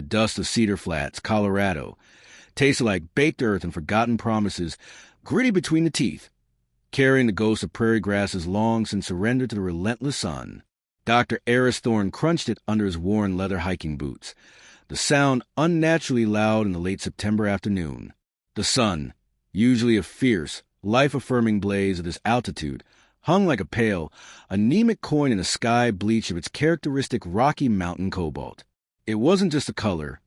The dust of Cedar Flats, Colorado, tasted like baked earth and forgotten promises, gritty between the teeth, carrying the ghost of prairie grasses long since surrendered to the relentless sun. Dr. Aris Thorne crunched it under his worn leather hiking boots, the sound unnaturally loud in the late September afternoon. The sun, usually a fierce, life-affirming blaze at this altitude, hung like a pale, anemic coin in a sky bleach of its characteristic rocky mountain cobalt. It wasn't just the color.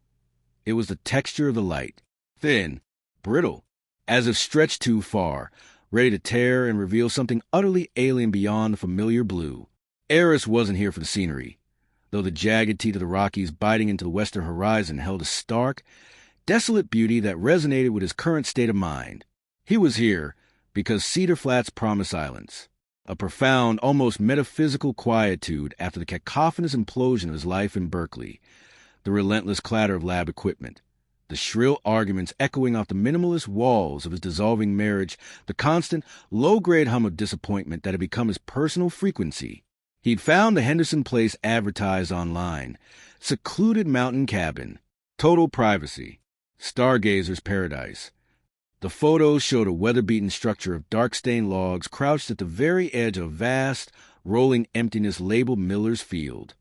It was the texture of the light. Thin, brittle, as if stretched too far, ready to tear and reveal something utterly alien beyond the familiar blue. Aris wasn't here for the scenery, though the jagged teeth of the Rockies biting into the western horizon held a stark, desolate beauty that resonated with his current state of mind. He was here because Cedar Flats promised silence, a profound, almost metaphysical quietude after the cacophonous implosion of his life in Berkeley, the relentless clatter of lab equipment, the shrill arguments echoing off the minimalist walls of his dissolving marriage, the constant, low-grade hum of disappointment that had become his personal frequency. He'd found the Henderson place advertised online, secluded mountain cabin, total privacy, stargazer's paradise. The photos showed a weather-beaten structure of dark-stained logs crouched at the very edge of a vast, rolling emptiness labeled Miller's Field.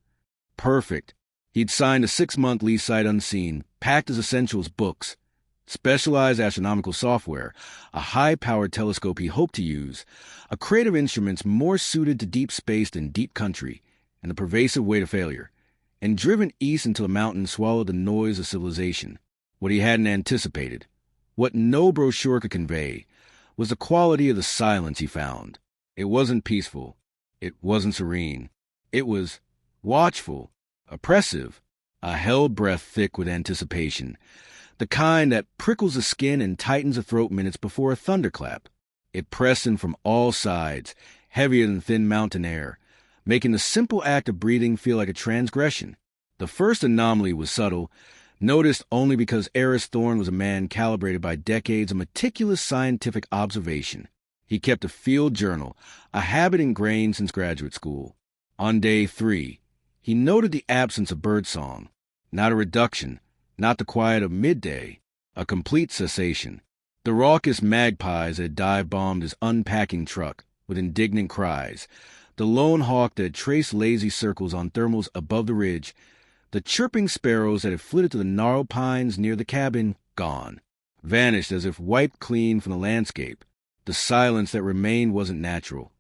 Perfect. He'd signed a 6-month lease sight unseen, packed his essentials books, specialized astronomical software, a high-powered telescope he hoped to use, a crate of instruments more suited to deep space than deep country, and the pervasive weight of failure, and driven east until the mountains swallowed the noise of civilization. What he hadn't anticipated, what no brochure could convey, was the quality of the silence he found. It wasn't peaceful. It wasn't serene. It was watchful, oppressive, a held breath thick with anticipation, the kind that prickles the skin and tightens the throat minutes before a thunderclap. It pressed in from all sides, heavier than thin mountain air, making the simple act of breathing feel like a transgression. The first anomaly was subtle, noticed only because Aris Thorne was a man calibrated by decades of meticulous scientific observation. He kept a field journal, a habit ingrained since graduate school. On day 3, he noted the absence of birdsong, not a reduction, not the quiet of midday, a complete cessation. The raucous magpies that had dive-bombed his unpacking truck with indignant cries, the lone hawk that had traced lazy circles on thermals above the ridge, the chirping sparrows that had flitted to the gnarled pines near the cabin, gone, vanished as if wiped clean from the landscape. The silence that remained wasn't natural.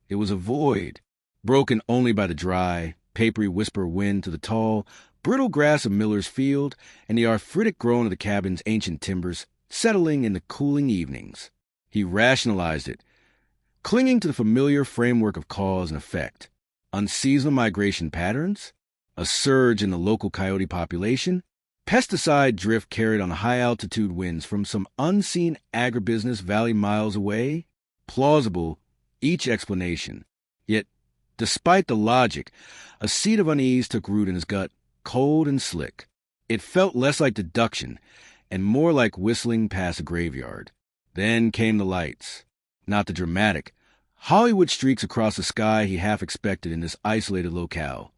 It was a void, broken only by the dry, papery whisper wind to the tall, brittle grass of Miller's Field and the arthritic groan of the cabin's ancient timbers settling in the cooling evenings. He rationalized it, clinging to the familiar framework of cause and effect. Unseasonal migration patterns, a surge in the local coyote population, pesticide drift carried on high-altitude winds from some unseen agribusiness valley miles away. Plausible, each explanation. Yet, despite the logic, a seed of unease took root in his gut, cold and slick. It felt less like deduction and more like whistling past a graveyard. Then came the lights. Not the dramatic, Hollywood streaks across the sky he half expected in this isolated locale,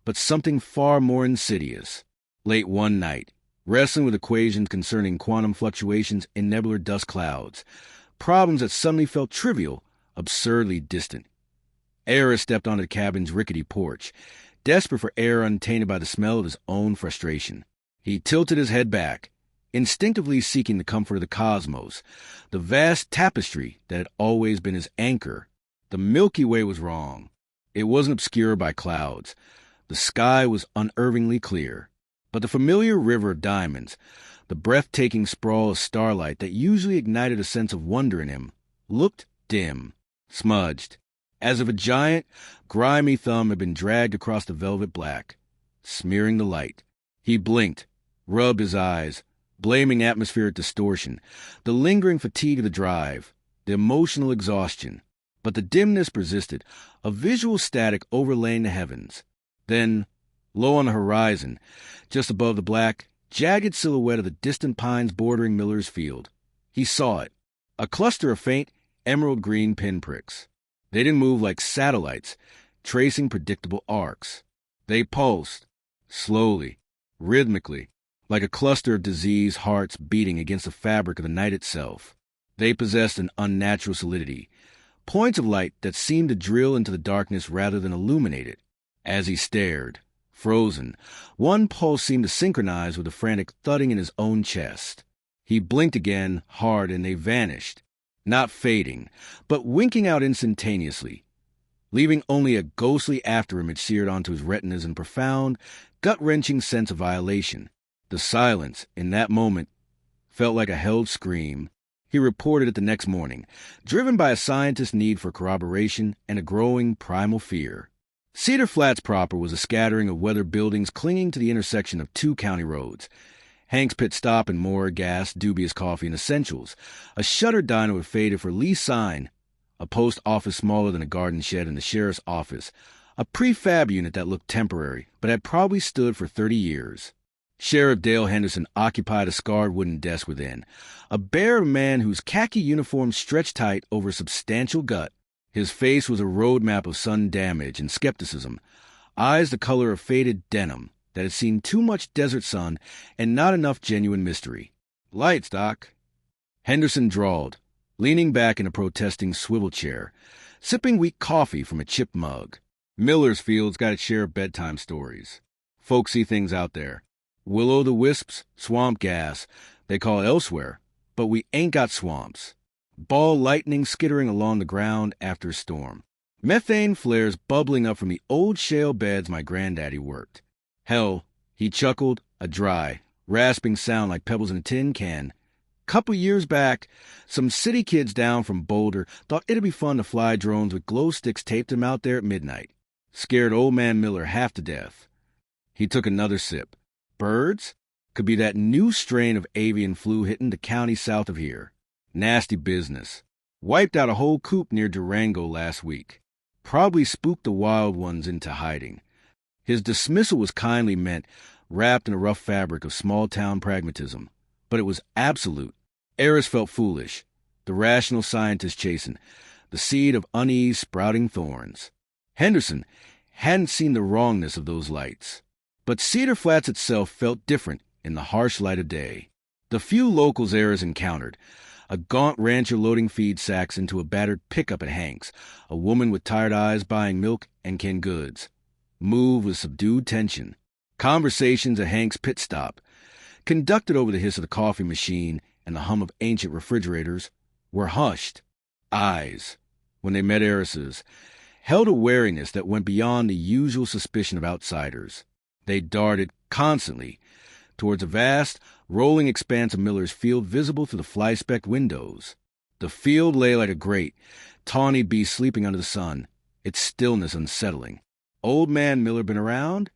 but something far more insidious. Late one night, wrestling with equations concerning quantum fluctuations in nebular dust clouds, problems that suddenly felt trivial, absurdly distant. Aris stepped onto the cabin's rickety porch, desperate for air untainted by the smell of his own frustration. He tilted his head back, instinctively seeking the comfort of the cosmos, the vast tapestry that had always been his anchor. The Milky Way was wrong. It wasn't obscured by clouds. The sky was unervingly clear. But the familiar river of diamonds, the breathtaking sprawl of starlight that usually ignited a sense of wonder in him, looked dim, smudged, as if a giant, grimy thumb had been dragged across the velvet black, smearing the light. He blinked, rubbed his eyes, blaming atmospheric distortion, the lingering fatigue of the drive, the emotional exhaustion. But the dimness persisted, a visual static overlaying the heavens. Then, low on the horizon, just above the black, jagged silhouette of the distant pines bordering Miller's Field, he saw it, a cluster of faint, emerald-green pinpricks. They didn't move like satellites, tracing predictable arcs. They pulsed, slowly, rhythmically, like a cluster of diseased hearts beating against the fabric of the night itself. They possessed an unnatural solidity, points of light that seemed to drill into the darkness rather than illuminate it. As he stared, frozen, one pulse seemed to synchronize with the frantic thudding in his own chest. He blinked again, hard, and they vanished, not fading, but winking out instantaneously, leaving only a ghostly afterimage seared onto his retinas in profound, gut-wrenching sense of violation. The silence, in that moment, felt like a held scream. He reported it the next morning, driven by a scientist's need for corroboration and a growing primal fear. Cedar Flats proper was a scattering of weathered buildings clinging to the intersection of two county roads. Hank's Pit Stop and More, gas, dubious coffee, and essentials. A shuttered diner with faded for lease sign. A post office smaller than a garden shed in the sheriff's office. A prefab unit that looked temporary, but had probably stood for 30 years. Sheriff Dale Henderson occupied a scarred wooden desk within, a bare man whose khaki uniform stretched tight over a substantial gut. His face was a road map of sun damage and skepticism, eyes the color of faded denim that had seen too much desert sun and not enough genuine mystery. "Lights, Doc," Henderson drawled, leaning back in a protesting swivel chair, sipping weak coffee from a chipped mug. "Millersfield's got its share of bedtime stories. Folks see things out there. Will-o'-the-wisps, swamp gas, they call it elsewhere, but we ain't got swamps. Ball lightning skittering along the ground after a storm. Methane flares bubbling up from the old shale beds my granddaddy worked. Hell," he chuckled, a dry, rasping sound like pebbles in a tin can. "Couple years back, some city kids down from Boulder thought it'd be fun to fly drones with glow sticks taped them out there at midnight. Scared old man Miller half to death." He took another sip. "Birds? Could be that new strain of avian flu hitting the county south of here. Nasty business. Wiped out a whole coop near Durango last week. Probably spooked the wild ones into hiding." His dismissal was kindly meant, wrapped in a rough fabric of small-town pragmatism. But it was absolute. Aris felt foolish, the rational scientist chastened, the seed of unease sprouting thorns. Henderson hadn't seen the wrongness of those lights. But Cedar Flats itself felt different in the harsh light of day. The few locals Aris encountered, a gaunt rancher loading feed sacks into a battered pickup at Hank's, a woman with tired eyes buying milk and canned goods, moved with subdued tension. Conversations at Hank's Pit Stop, conducted over the hiss of the coffee machine and the hum of ancient refrigerators, were hushed. Eyes, when they met Aris's, held a wariness that went beyond the usual suspicion of outsiders. They darted constantly towards a vast, rolling expanse of Miller's field visible through the fly-specked windows. The field lay like a great, tawny beast sleeping under the sun, its stillness unsettling. "Old man Miller been around?"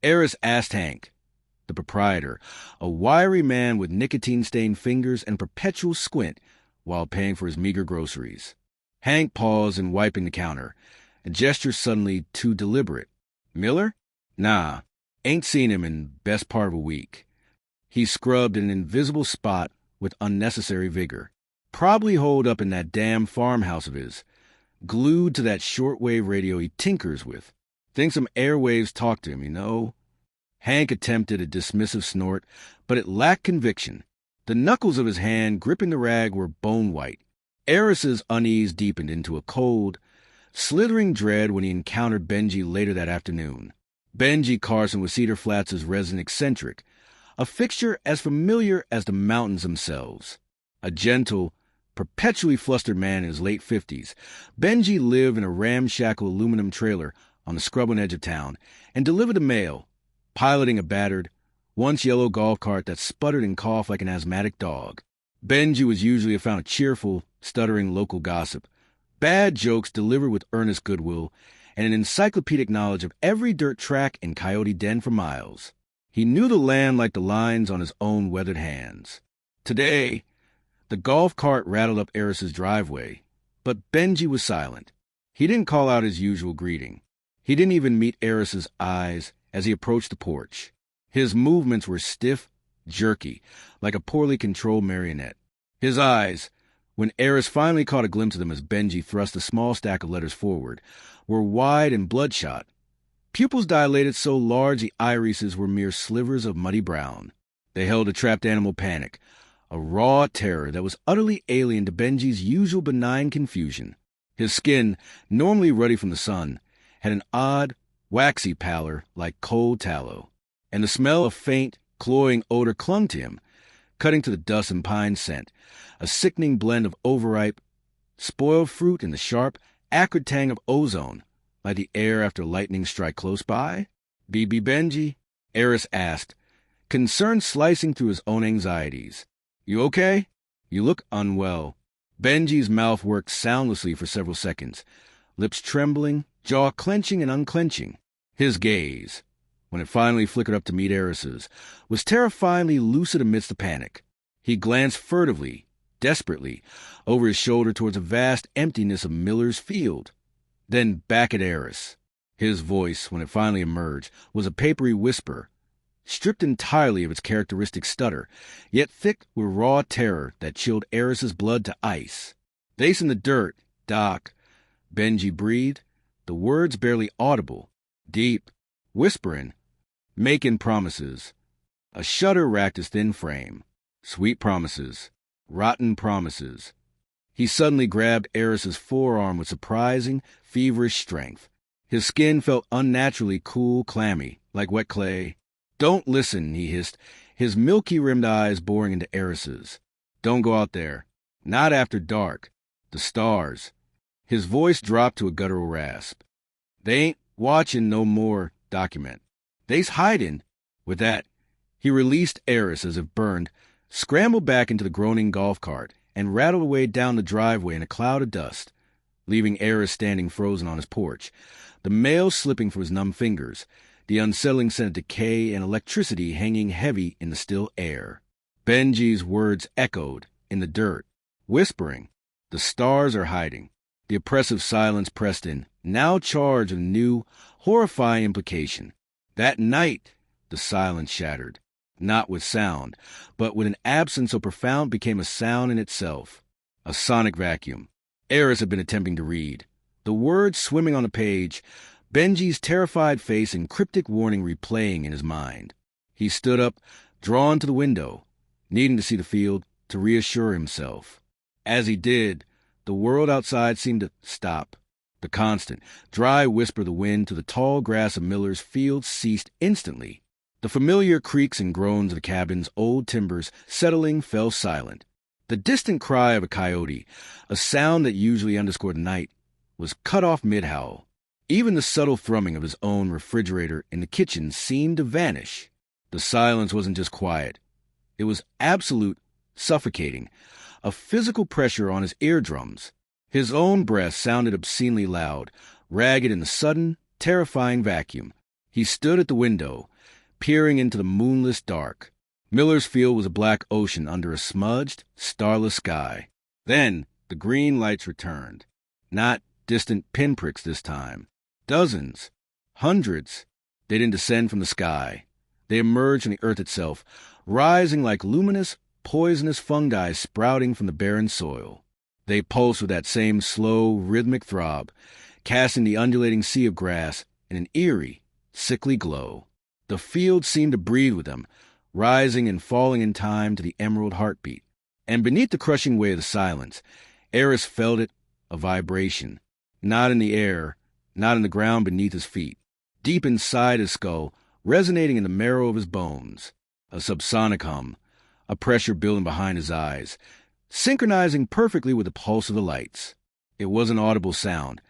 Aris asked Hank, the proprietor, a wiry man with nicotine-stained fingers and perpetual squint while paying for his meager groceries. Hank paused in wiping the counter, a gesture suddenly too deliberate. "Miller? Nah. Ain't seen him in best part of a week." He scrubbed an invisible spot with unnecessary vigor. "Probably holed up in that damn farmhouse of his, glued to that shortwave radio he tinkers with. Think some airwaves talk to him, you know." Hank attempted a dismissive snort, but it lacked conviction. The knuckles of his hand gripping the rag were bone-white. Aris's unease deepened into a cold, slithering dread when he encountered Benji later that afternoon. Benji Carson was Cedar Flats' resident eccentric, a fixture as familiar as the mountains themselves. A gentle, perpetually flustered man in his late 50s, Benji lived in a ramshackle aluminum trailer on the scrubland edge of town and delivered the mail, piloting a battered, once yellow golf cart that sputtered and coughed like an asthmatic dog. Benji was usually found a cheerful, stuttering local gossip, bad jokes delivered with earnest goodwill, and an encyclopedic knowledge of every dirt track and coyote den for miles. He knew the land like the lines on his own weathered hands. Today, the golf cart rattled up Aris's driveway, but Benji was silent. He didn't call out his usual greeting. He didn't even meet Aris's eyes as he approached the porch. His movements were stiff, jerky, like a poorly controlled marionette. His eyes, when Aris finally caught a glimpse of them as Benji thrust a small stack of letters forward, were wide and bloodshot. Pupils dilated so large the irises were mere slivers of muddy brown. They held a trapped animal panic, a raw terror that was utterly alien to Benji's usual benign confusion. His skin, normally ruddy from the sun, had an odd, waxy pallor like cold tallow, and the smell of faint, cloying odor clung to him, cutting to the dust and pine scent, a sickening blend of overripe, spoiled fruit and the sharp, acrid tang of ozone, like the air after a lightning strike close by. "BB Benji?" Aris asked, concern slicing through his own anxieties. "You okay? You look unwell." Benji's mouth worked soundlessly for several seconds, lips trembling, jaw clenching and unclenching. His gaze, when it finally flickered up to meet Aris's, was terrifyingly lucid amidst the panic. He glanced furtively, desperately, over his shoulder towards a vast emptiness of Miller's Field, then back at Aris. His voice, when it finally emerged, was a papery whisper, stripped entirely of its characteristic stutter, yet thick with raw terror that chilled Aris's blood to ice. "Face in the dirt, Doc," Benji breathed, the words barely audible, deep, whispering, making promises. A shudder racked his thin frame. Sweet promises. Rotten promises. He suddenly grabbed Aris's forearm with surprising, feverish strength. His skin felt unnaturally cool, clammy, like wet clay. "Don't listen," he hissed, his milky-rimmed eyes boring into Aris's. "Don't go out there. Not after dark. The stars." His voice dropped to a guttural rasp. "They ain't watching no more, document. They's hiding." With that, he released Aris as if burned, scrambled back into the groaning golf cart, and rattled away down the driveway in a cloud of dust, leaving Aris standing frozen on his porch, the mail slipping from his numb fingers, the unsettling scent of decay and electricity hanging heavy in the still air. Benji's words echoed in the dirt, whispering, "The stars are hiding." The oppressive silence pressed in, now charged with a new, horrifying implication. That night, the silence shattered, not with sound, but with an absence so profound became a sound in itself. A sonic vacuum. Aris had been attempting to read. The words swimming on the page, Benji's terrified face and cryptic warning replaying in his mind. He stood up, drawn to the window, needing to see the field to reassure himself. As he did, the world outside seemed to stop. The constant, dry whisper of the wind to the tall grass of Miller's Field ceased instantly. The familiar creaks and groans of the cabin's old timbers settling fell silent. The distant cry of a coyote, a sound that usually underscored the night, was cut off mid-howl. Even the subtle thrumming of his own refrigerator in the kitchen seemed to vanish. The silence wasn't just quiet. It was absolute, suffocating, a physical pressure on his eardrums. His own breath sounded obscenely loud, ragged in the sudden, terrifying vacuum. He stood at the window, peering into the moonless dark. Miller's Field was a black ocean under a smudged, starless sky. Then the green lights returned. Not distant pinpricks this time. Dozens. Hundreds. They didn't descend from the sky. They emerged from the earth itself, rising like luminous, poisonous fungi sprouting from the barren soil. They pulsed with that same slow, rhythmic throb, casting the undulating sea of grass in an eerie, sickly glow. The field seemed to breathe with them, rising and falling in time to the emerald heartbeat. And beneath the crushing weight of the silence, Aris felt it, a vibration, not in the air, not in the ground beneath his feet, deep inside his skull, resonating in the marrow of his bones. A subsonic hum, a pressure building behind his eyes, synchronizing perfectly with the pulse of the lights. It wasn't audible sound.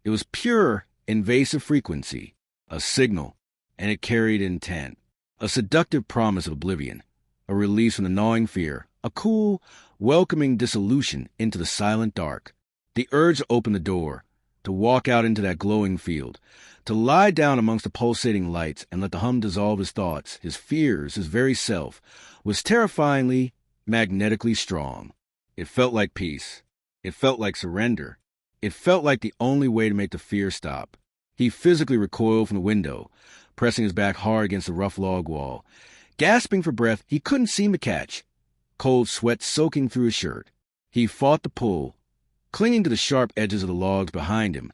It was pure, invasive frequency, a signal, and it carried intent. A seductive promise of oblivion, a release from the gnawing fear, a cool, welcoming dissolution into the silent dark. The urge to open the door, to walk out into that glowing field, to lie down amongst the pulsating lights and let the hum dissolve his thoughts, his fears, his very self, was terrifyingly, magnetically strong. It felt like peace. It felt like surrender. It felt like the only way to make the fear stop. He physically recoiled from the window, pressing his back hard against the rough log wall. Gasping for breath he couldn't seem to catch, cold sweat soaking through his shirt. He fought the pull, clinging to the sharp edges of the logs behind him,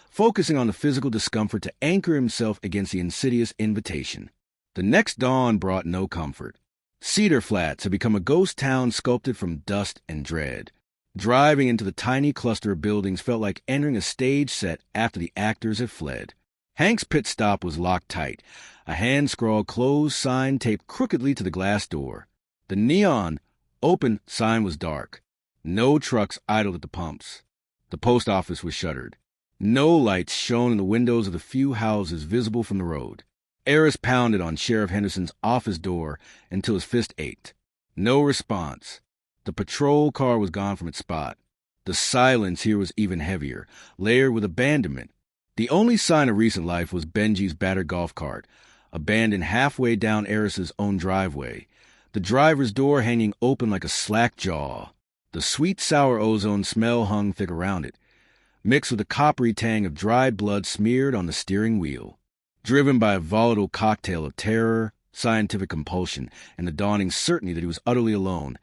focusing on the physical discomfort to anchor himself against the insidious invitation. The next dawn brought no comfort. Cedar Flats had become a ghost town sculpted from dust and dread. Driving into the tiny cluster of buildings felt like entering a stage set after the actors had fled. Hank's pit stop was locked tight, a hand-scrawled closed sign taped crookedly to the glass door. The neon, open sign was dark. No trucks idled at the pumps. The post office was shuttered. No lights shone in the windows of the few houses visible from the road. Aris pounded on Sheriff Henderson's office door until his fist ached. No response. The patrol car was gone from its spot. The silence here was even heavier, layered with abandonment. The only sign of recent life was Benji's battered golf cart, abandoned halfway down Aris's own driveway, the driver's door hanging open like a slack jaw. The sweet, sour ozone smell hung thick around it, mixed with the coppery tang of dried blood smeared on the steering wheel. Driven by a volatile cocktail of terror, scientific compulsion, and the dawning certainty that he was utterly alone,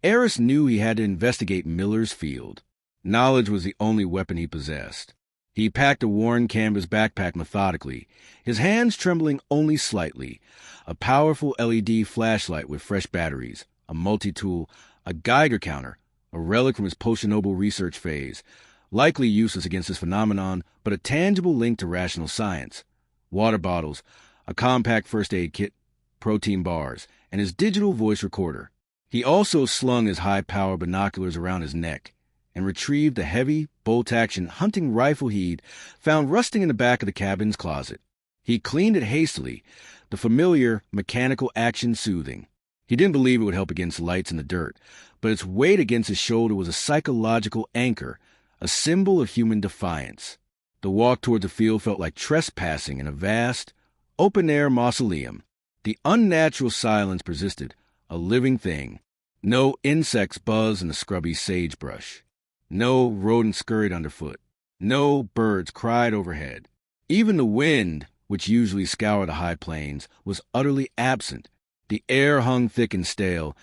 Aris knew he had to investigate Miller's field. Knowledge was the only weapon he possessed. He packed a worn canvas backpack methodically, his hands trembling only slightly, a powerful LED flashlight with fresh batteries, a multi-tool, a Geiger counter, a relic from his post-Chernobyl research phase, likely useless against this phenomenon, but a tangible link to rational science. Water bottles, a compact first aid kit, protein bars, and his digital voice recorder. He also slung his high-power binoculars around his neck and retrieved the heavy, bolt-action hunting rifle he'd found rusting in the back of the cabin's closet. He cleaned it hastily, the familiar mechanical action soothing. He didn't believe it would help against lights in the dirt, but its weight against his shoulder was a psychological anchor, a symbol of human defiance. The walk toward the field felt like trespassing in a vast, open-air mausoleum. The unnatural silence persisted, a living thing. No insects buzzed in the scrubby sagebrush. No rodents scurried underfoot. No birds cried overhead. Even the wind, which usually scoured the high plains, was utterly absent. The air hung thick and stale,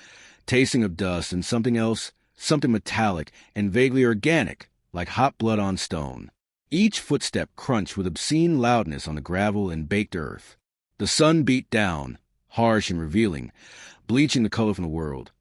tasting of dust and something else, something metallic and vaguely organic, like hot blood on stone. Each footstep crunched with obscene loudness on the gravel and baked earth. The sun beat down, harsh and revealing, bleaching the color from the world,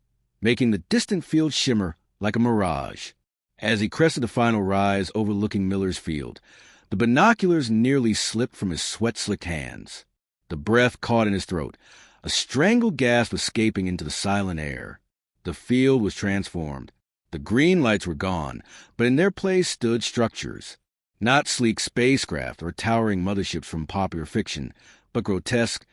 making the distant field shimmer like a mirage. As he crested the final rise overlooking Miller's field, the binoculars nearly slipped from his sweat-slicked hands. The breath caught in his throat, a strangled gasp escaping into the silent air. The field was transformed. The green lights were gone, but in their place stood structures. Not sleek spacecraft or towering motherships from popular fiction, but grotesque,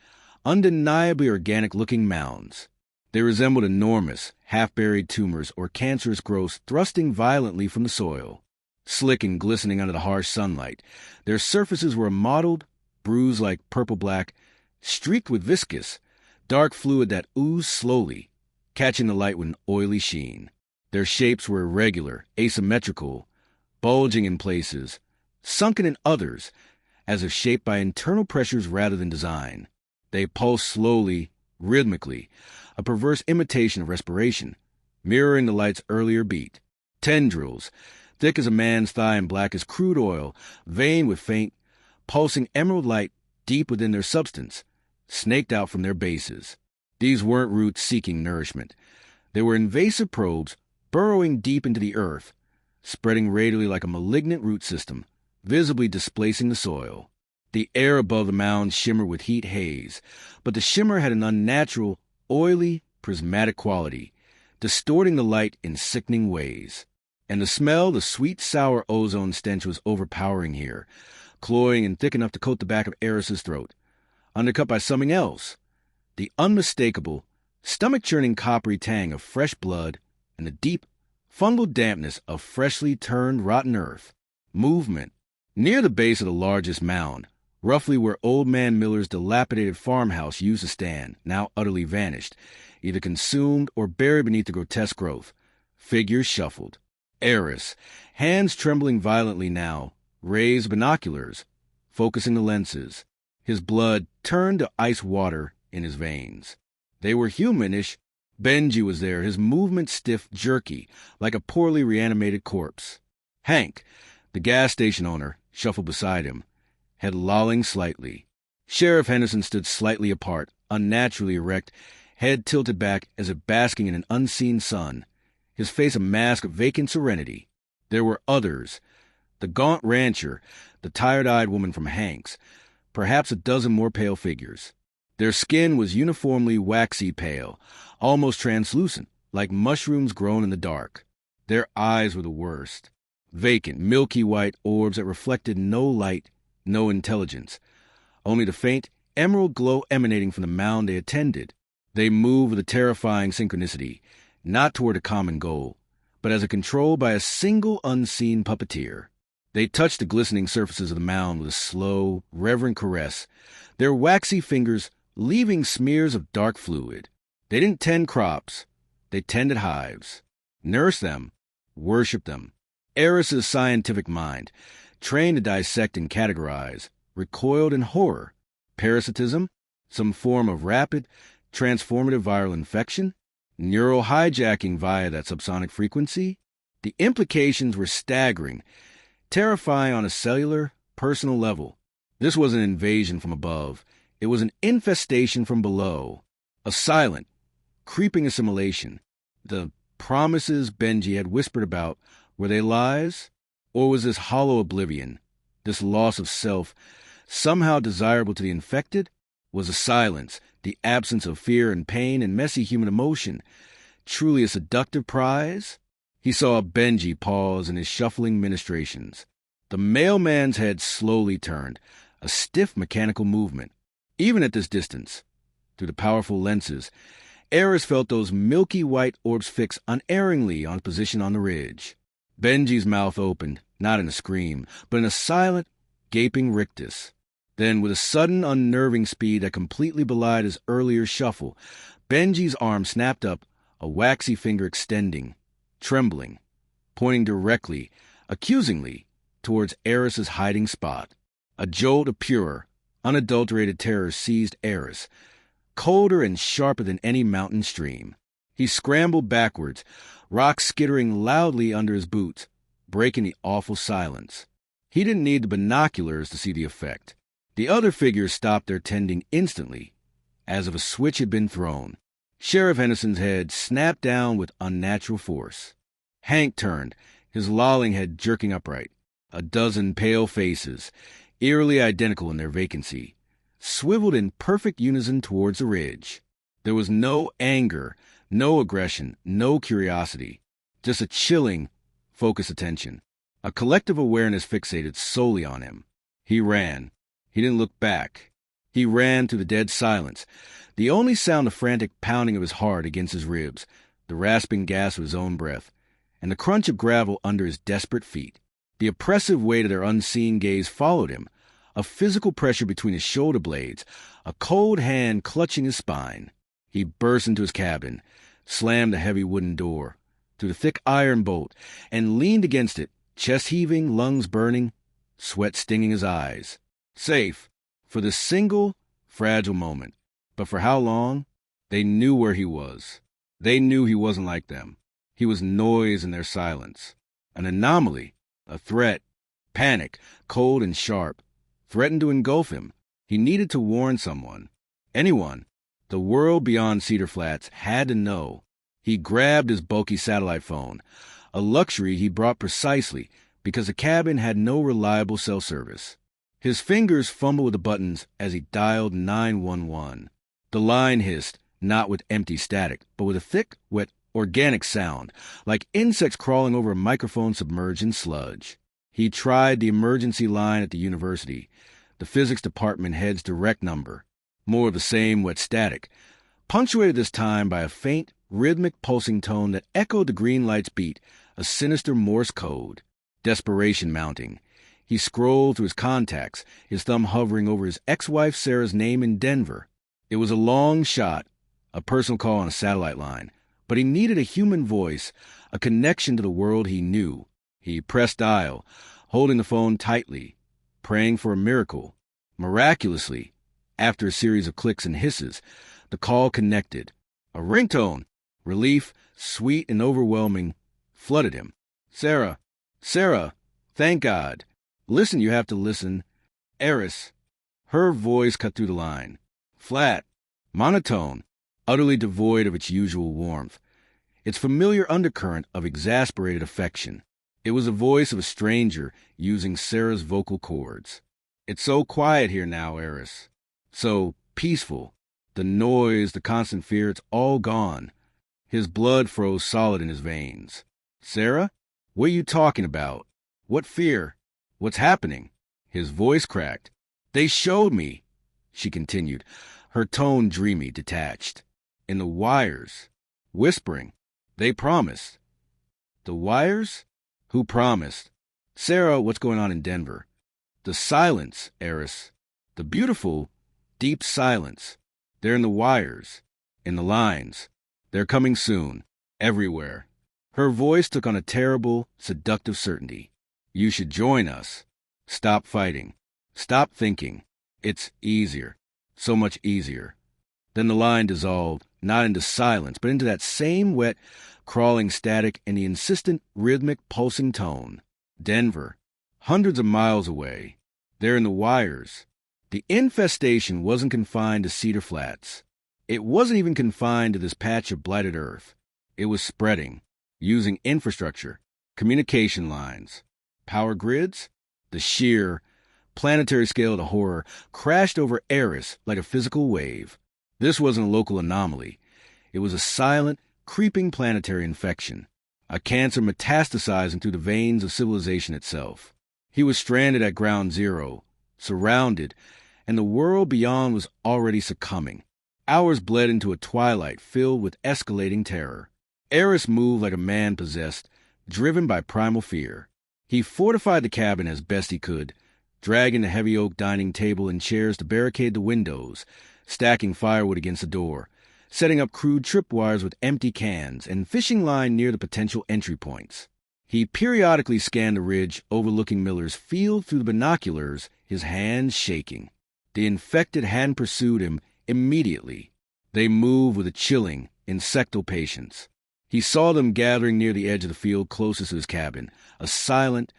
undeniably organic-looking mounds. They resembled enormous, half-buried tumors or cancerous growths thrusting violently from the soil. Slick and glistening under the harsh sunlight, their surfaces were mottled, bruised like purple-black, streaked with viscous, dark fluid that oozed slowly, catching the light with an oily sheen. Their shapes were irregular, asymmetrical, bulging in places, sunken in others, as if shaped by internal pressures rather than design. They pulsed slowly, rhythmically, a perverse imitation of respiration, mirroring the light's earlier beat. Tendrils, thick as a man's thigh and black as crude oil, veined with faint, pulsing emerald light deep within their substance, snaked out from their bases. These weren't roots seeking nourishment. They were invasive probes burrowing deep into the earth, spreading radially like a malignant root system, visibly displacing the soil. The air above the mound shimmered with heat haze, but the shimmer had an unnatural, oily, prismatic quality, distorting the light in sickening ways. And the smell, the sweet, sour ozone stench was overpowering here, cloying and thick enough to coat the back of Aris's throat, undercut by something else, the unmistakable, stomach-churning coppery tang of fresh blood and the deep, fungal dampness of freshly turned rotten earth. Movement. Near the base of the largest mound, roughly where Old Man Miller's dilapidated farmhouse used to stand, now utterly vanished, either consumed or buried beneath the grotesque growth, figures shuffled. Aris, hands trembling violently now, raised binoculars, focusing the lenses. His blood turned to ice water in his veins. They were humanish. Benji was there, his movement stiff, jerky, like a poorly reanimated corpse. Hank, the gas station owner, shuffled beside him, head lolling slightly. Sheriff Henderson stood slightly apart, unnaturally erect, head tilted back as if basking in an unseen sun, his face a mask of vacant serenity. There were others. The gaunt rancher, the tired-eyed woman from Hank's, perhaps a dozen more pale figures. Their skin was uniformly waxy pale, almost translucent, like mushrooms grown in the dark. Their eyes were the worst. Vacant, milky white orbs that reflected no light, no intelligence. Only the faint, emerald glow emanating from the mound they attended. They moved with a terrifying synchronicity, not toward a common goal, but as a control by a single unseen puppeteer. They touched the glistening surfaces of the mound with a slow, reverent caress, their waxy fingers leaving smears of dark fluid. They didn't tend crops. They tended hives. Nursed them. Worshipped them. Aris's scientific mind, trained to dissect and categorize, recoiled in horror. Parasitism? Some form of rapid, transformative viral infection? Neural hijacking via that subsonic frequency? The implications were staggering, terrifying on a cellular, personal level. This was an invasion from above. It was an infestation from below. A silent, creeping assimilation. The promises Benji had whispered about, were they lies? Or was this hollow oblivion, this loss of self, somehow desirable to the infected? Was a silence, the absence of fear and pain and messy human emotion, truly a seductive prize? He saw Benji pause in his shuffling ministrations. The mailman's head slowly turned, a stiff mechanical movement. Even at this distance, through the powerful lenses, Aris felt those milky white orbs fix unerringly on position on the ridge. Benji's mouth opened, not in a scream, but in a silent, gaping rictus. Then, with a sudden unnerving speed that completely belied his earlier shuffle, Benji's arm snapped up, a waxy finger extending, trembling, pointing directly, accusingly, towards Aris's hiding spot. A jolt of pure, unadulterated terror seized Aris, colder and sharper than any mountain stream. He scrambled backwards, rocks skittering loudly under his boots, breaking the awful silence. He didn't need the binoculars to see the effect. The other figures stopped their tending instantly, as if a switch had been thrown. Sheriff Henderson's head snapped down with unnatural force. Hank turned, his lolling head jerking upright. A dozen pale faces, eerily identical in their vacancy, swiveled in perfect unison towards the ridge. There was no anger, no aggression, no curiosity, just a chilling, focused attention. A collective awareness fixated solely on him. He ran. He didn't look back. He ran through the dead silence, the only sound the frantic pounding of his heart against his ribs, the rasping gasp of his own breath, and the crunch of gravel under his desperate feet. The oppressive weight of their unseen gaze followed him, a physical pressure between his shoulder blades, a cold hand clutching his spine. He burst into his cabin, slammed the heavy wooden door, through the thick iron bolt, and leaned against it, chest heaving, lungs burning, sweat stinging his eyes. Safe, for this single, fragile moment. But for how long? They knew where he was. They knew he wasn't like them. He was noise in their silence. An anomaly, a threat, panic, cold and sharp, threatened to engulf him. He needed to warn someone. Anyone. The world beyond Cedar Flats had to know. He grabbed his bulky satellite phone, a luxury he brought precisely because the cabin had no reliable cell service. His fingers fumbled with the buttons as he dialed 911. The line hissed, not with empty static, but with a thick, wet, organic sound, like insects crawling over a microphone submerged in sludge. He tried the emergency line at the university, the physics department head's direct number. More of the same wet static, punctuated this time by a faint, rhythmic pulsing tone that echoed the green light's beat, a sinister Morse code. Desperation mounting. He scrolled through his contacts, his thumb hovering over his ex-wife Sarah's name in Denver. It was a long shot, a personal call on a satellite line, but he needed a human voice, a connection to the world he knew. He pressed dial, holding the phone tightly, praying for a miracle. Miraculously, after a series of clicks and hisses, the call connected. A ringtone, relief, sweet and overwhelming, flooded him. Sarah, thank God. Listen, you have to listen. Aris. Her voice cut through the line. Flat, monotone, utterly devoid of its usual warmth, its familiar undercurrent of exasperated affection. It was the voice of a stranger using Sarah's vocal cords. "It's so quiet here now, Aris. So peaceful. The noise, the constant fear, it's all gone." His blood froze solid in his veins. "Sarah? What are you talking about? What fear? What's happening?" His voice cracked. "They showed me," she continued, her tone dreamy, detached. "In the wires. Whispering. They promised." "The wires? Who promised?" "Sarah, what's going on in Denver?" "The silence, Aris. The beautiful, deep silence. They're in the wires. In the lines. They're coming soon. Everywhere." Her voice took on a terrible, seductive certainty. "You should join us. Stop fighting. Stop thinking. It's easier. So much easier." Then the line dissolved, not into silence, but into that same wet, crawling static and the insistent, rhythmic, pulsing tone. Denver. Hundreds of miles away. They're in the wires. The infestation wasn't confined to Cedar Flats. It wasn't even confined to this patch of blighted earth. It was spreading, using infrastructure, communication lines, power grids. The sheer, planetary scale of the horror crashed over Aris like a physical wave. This wasn't a local anomaly. It was a silent, creeping planetary infection, a cancer metastasizing through the veins of civilization itself. He was stranded at ground zero, surrounded, and the world beyond was already succumbing. Hours bled into a twilight filled with escalating terror. Aris moved like a man possessed, driven by primal fear. He fortified the cabin as best he could, dragging the heavy oak dining table and chairs to barricade the windows, stacking firewood against the door, setting up crude tripwires with empty cans, and fishing line near the potential entry points. He periodically scanned the ridge overlooking Miller's field through the binoculars, his hands shaking. The infected hadn't pursued him immediately. They moved with a chilling, insectal patience. He saw them gathering near the edge of the field closest to his cabin, a silent,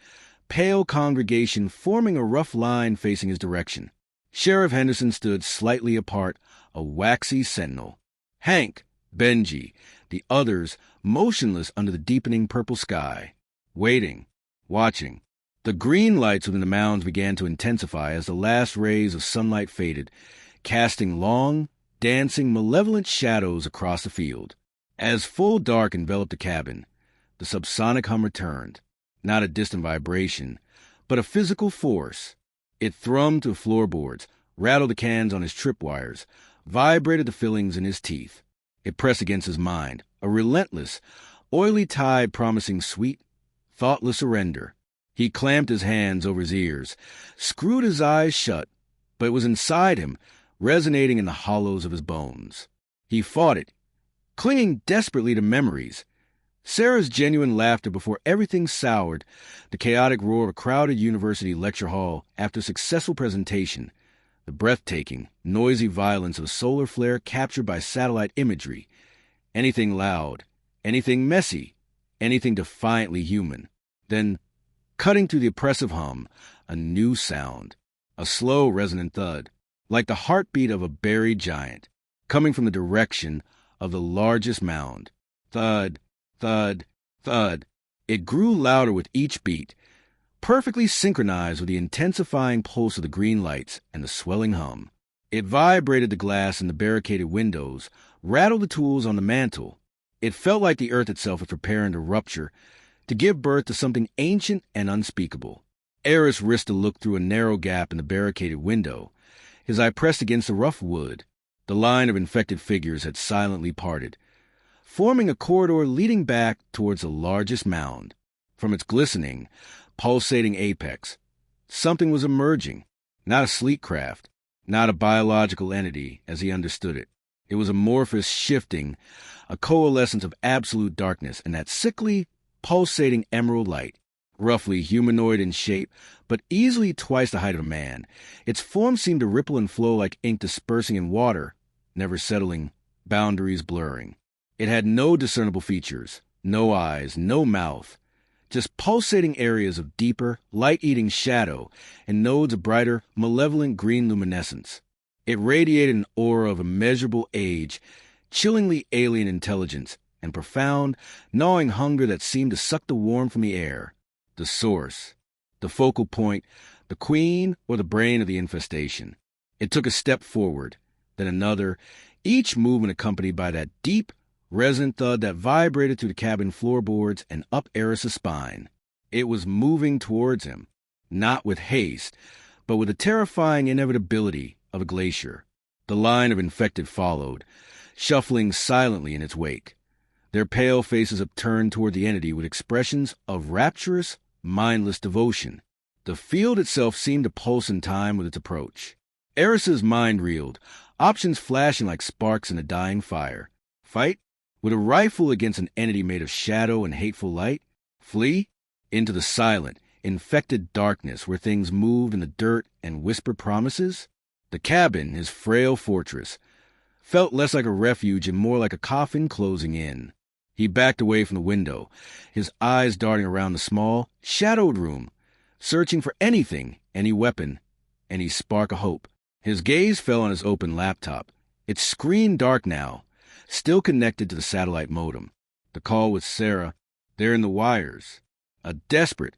pale congregation forming a rough line facing his direction. Sheriff Henderson stood slightly apart, a waxy sentinel. Hank, Benji, the others, motionless under the deepening purple sky, waiting, watching. The green lights within the mounds began to intensify as the last rays of sunlight faded, casting long, dancing, malevolent shadows across the field. As full dark enveloped the cabin, the subsonic hum returned, not a distant vibration, but a physical force. It thrummed through floorboards, rattled the cans on his tripwires, vibrated the fillings in his teeth. It pressed against his mind, a relentless, oily tide promising sweet, thoughtless surrender. He clamped his hands over his ears, screwed his eyes shut, but it was inside him, resonating in the hollows of his bones. He fought it, clinging desperately to memories. Sarah's genuine laughter before everything soured, the chaotic roar of a crowded university lecture hall after a successful presentation, the breathtaking, noisy violence of a solar flare captured by satellite imagery, anything loud, anything messy, anything defiantly human. Then, cutting through the oppressive hum, a new sound, a slow, resonant thud, like the heartbeat of a buried giant, coming from the direction of the largest mound. Thud, thud, thud. It grew louder with each beat, perfectly synchronized with the intensifying pulse of the green lights and the swelling hum. It vibrated the glass in the barricaded windows, rattled the tools on the mantel. It felt like the earth itself was preparing to rupture, to give birth to something ancient and unspeakable. Aris risked a look through a narrow gap in the barricaded window. His eye pressed against the rough wood. The line of infected figures had silently parted, forming a corridor leading back towards the largest mound. From its glistening, pulsating apex, something was emerging, not a sleek craft, not a biological entity as he understood it. It was amorphous, shifting, a coalescence of absolute darkness and that sickly, pulsating emerald light. Roughly humanoid in shape, but easily twice the height of a man. Its form seemed to ripple and flow like ink dispersing in water, never settling, boundaries blurring. It had no discernible features, no eyes, no mouth, just pulsating areas of deeper, light-eating shadow and nodes of brighter, malevolent green luminescence. It radiated an aura of immeasurable age, chillingly alien intelligence, and profound, gnawing hunger that seemed to suck the warmth from the air. The source, the focal point, the queen or the brain of the infestation. It took a step forward, then another, each movement accompanied by that deep, resonant thud that vibrated through the cabin floorboards and up Aris's spine. It was moving towards him, not with haste, but with the terrifying inevitability of a glacier. The line of infected followed, shuffling silently in its wake, their pale faces upturned toward the entity with expressions of rapturous, mindless devotion. The field itself seemed to pulse in time with its approach. Aris's mind reeled, options flashing like sparks in a dying fire. Fight? With a rifle against an entity made of shadow and hateful light? Flee? Into the silent, infected darkness where things moved in the dirt and whispered promises? The cabin, his frail fortress, felt less like a refuge and more like a coffin closing in. He backed away from the window, his eyes darting around the small, shadowed room, searching for anything, any weapon, any spark of hope. His gaze fell on his open laptop, its screen dark now, still connected to the satellite modem. The call with Sarah, there in the wires. A desperate,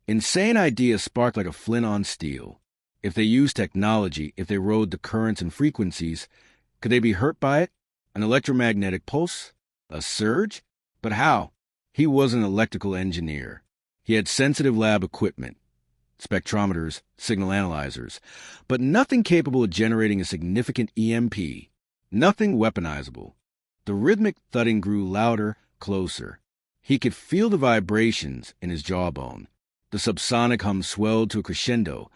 insane idea sparked like a flint on steel. If they used technology, if they rode the currents and frequencies, could they be hurt by it? An electromagnetic pulse? A surge? But how? He was an electrical engineer. He had sensitive lab equipment, spectrometers, signal analyzers, but nothing capable of generating a significant EMP. Nothing weaponizable. The rhythmic thudding grew louder, closer. He could feel the vibrations in his jawbone. The subsonic hum swelled to a crescendo,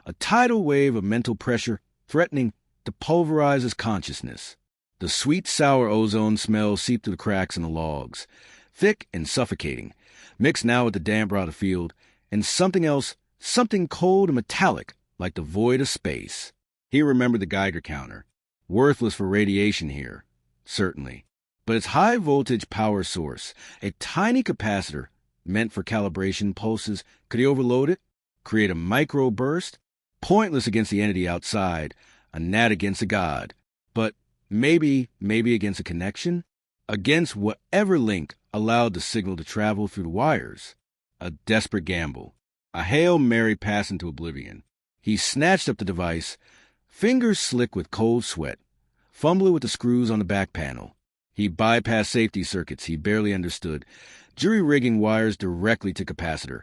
a tidal wave of mental pressure threatening to pulverize his consciousness. The sweet, sour ozone smell seeped through the cracks in the logs, thick and suffocating, mixed now with the damp rot of the field, and something else, something cold and metallic, like the void of space. He remembered the Geiger counter. Worthless for radiation here, certainly. But its high-voltage power source, a tiny capacitor meant for calibration pulses, could he overload it? Create a micro-burst? Pointless against the entity outside, a gnat against a god. But maybe against a connection? Against whatever link allowed the signal to travel through the wires. A desperate gamble. A Hail Mary pass into oblivion. He snatched up the device, fingers slick with cold sweat, fumbling with the screws on the back panel. He bypassed safety circuits he barely understood, jury-rigging wires directly to capacitor,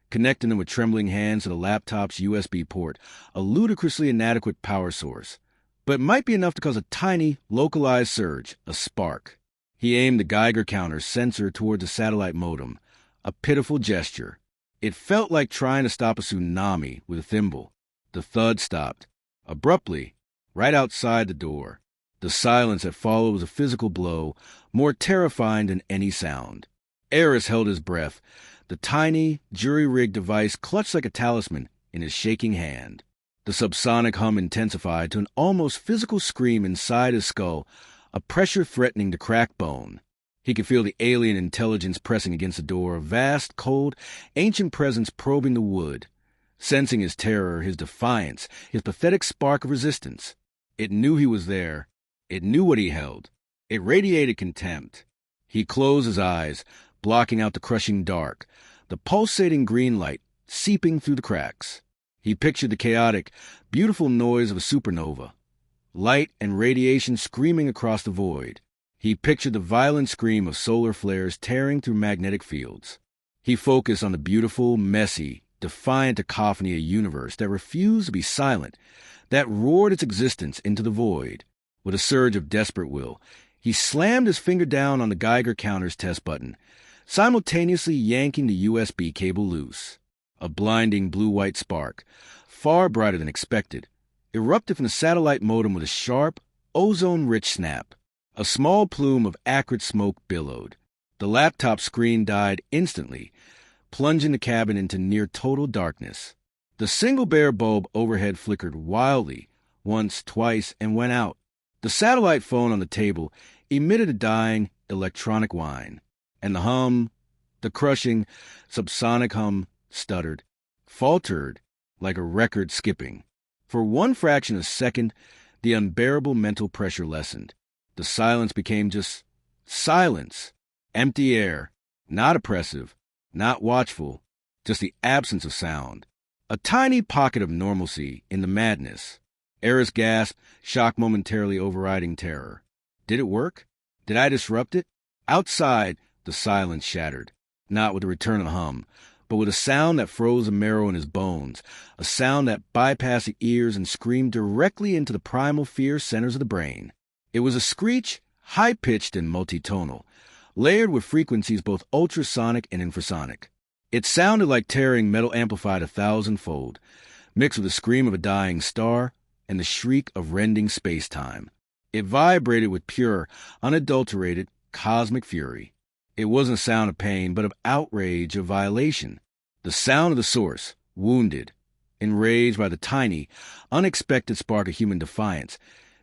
connecting them with trembling hands to the laptop's USB port, a ludicrously inadequate power source. But it might be enough to cause a tiny, localized surge, a spark. He aimed the Geiger counter sensor toward the satellite modem, a pitiful gesture. It felt like trying to stop a tsunami with a thimble. The thud stopped, abruptly, right outside the door. The silence that followed was a physical blow, more terrifying than any sound. Aris held his breath, the tiny, jury-rigged device clutched like a talisman in his shaking hand. The subsonic hum intensified to an almost physical scream inside his skull, a pressure threatening to crack bone. He could feel the alien intelligence pressing against the door, a vast, cold, ancient presence probing the wood, sensing his terror, his defiance, his pathetic spark of resistance. It knew he was there. It knew what he held. It radiated contempt. He closed his eyes, blocking out the crushing dark, the pulsating green light seeping through the cracks. He pictured the chaotic, beautiful noise of a supernova, light and radiation screaming across the void. He pictured the violent scream of solar flares tearing through magnetic fields. He focused on the beautiful, messy, defiant cacophony of a universe that refused to be silent, that roared its existence into the void. With a surge of desperate will, he slammed his finger down on the Geiger counter's test button, simultaneously yanking the USB cable loose. A blinding blue-white spark, far brighter than expected, erupted from the satellite modem with a sharp, ozone-rich snap. A small plume of acrid smoke billowed. The laptop screen died instantly, plunging the cabin into near-total darkness. The single bare bulb overhead flickered wildly, once, twice, and went out. The satellite phone on the table emitted a dying electronic whine, and the hum, the crushing, subsonic hum, stuttered, faltered like a record skipping. For one fraction of a second, the unbearable mental pressure lessened. The silence became just silence. Empty air. Not oppressive. Not watchful. Just the absence of sound. A tiny pocket of normalcy in the madness. Aris gasped, shock momentarily overriding terror. Did it work? Did I disrupt it? Outside, the silence shattered. Not with the return of the hum, but with a sound that froze the marrow in his bones, a sound that bypassed the ears and screamed directly into the primal fear centers of the brain. It was a screech, high-pitched and multitonal, layered with frequencies both ultrasonic and infrasonic. It sounded like tearing metal amplified 1,000-fold, mixed with the scream of a dying star and the shriek of rending space-time. It vibrated with pure, unadulterated, cosmic fury. It wasn't a sound of pain, but of outrage, of violation. The sound of the source, wounded, enraged by the tiny, unexpected spark of human defiance,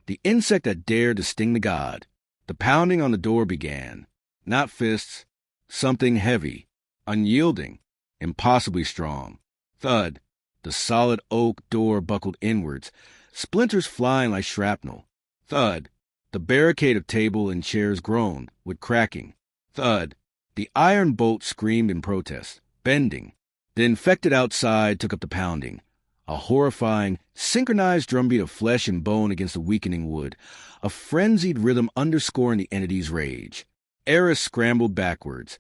the insect that dared to sting the god. The pounding on the door began. Not fists, something heavy, unyielding, impossibly strong. Thud, the solid oak door buckled inwards, splinters flying like shrapnel. Thud, the barricade of table and chairs groaned, with cracking. Thud, the iron bolt screamed in protest, bending. The infected outside took up the pounding, a horrifying, synchronized drumbeat of flesh and bone against the weakening wood, a frenzied rhythm underscoring the entity's rage. Aris scrambled backwards,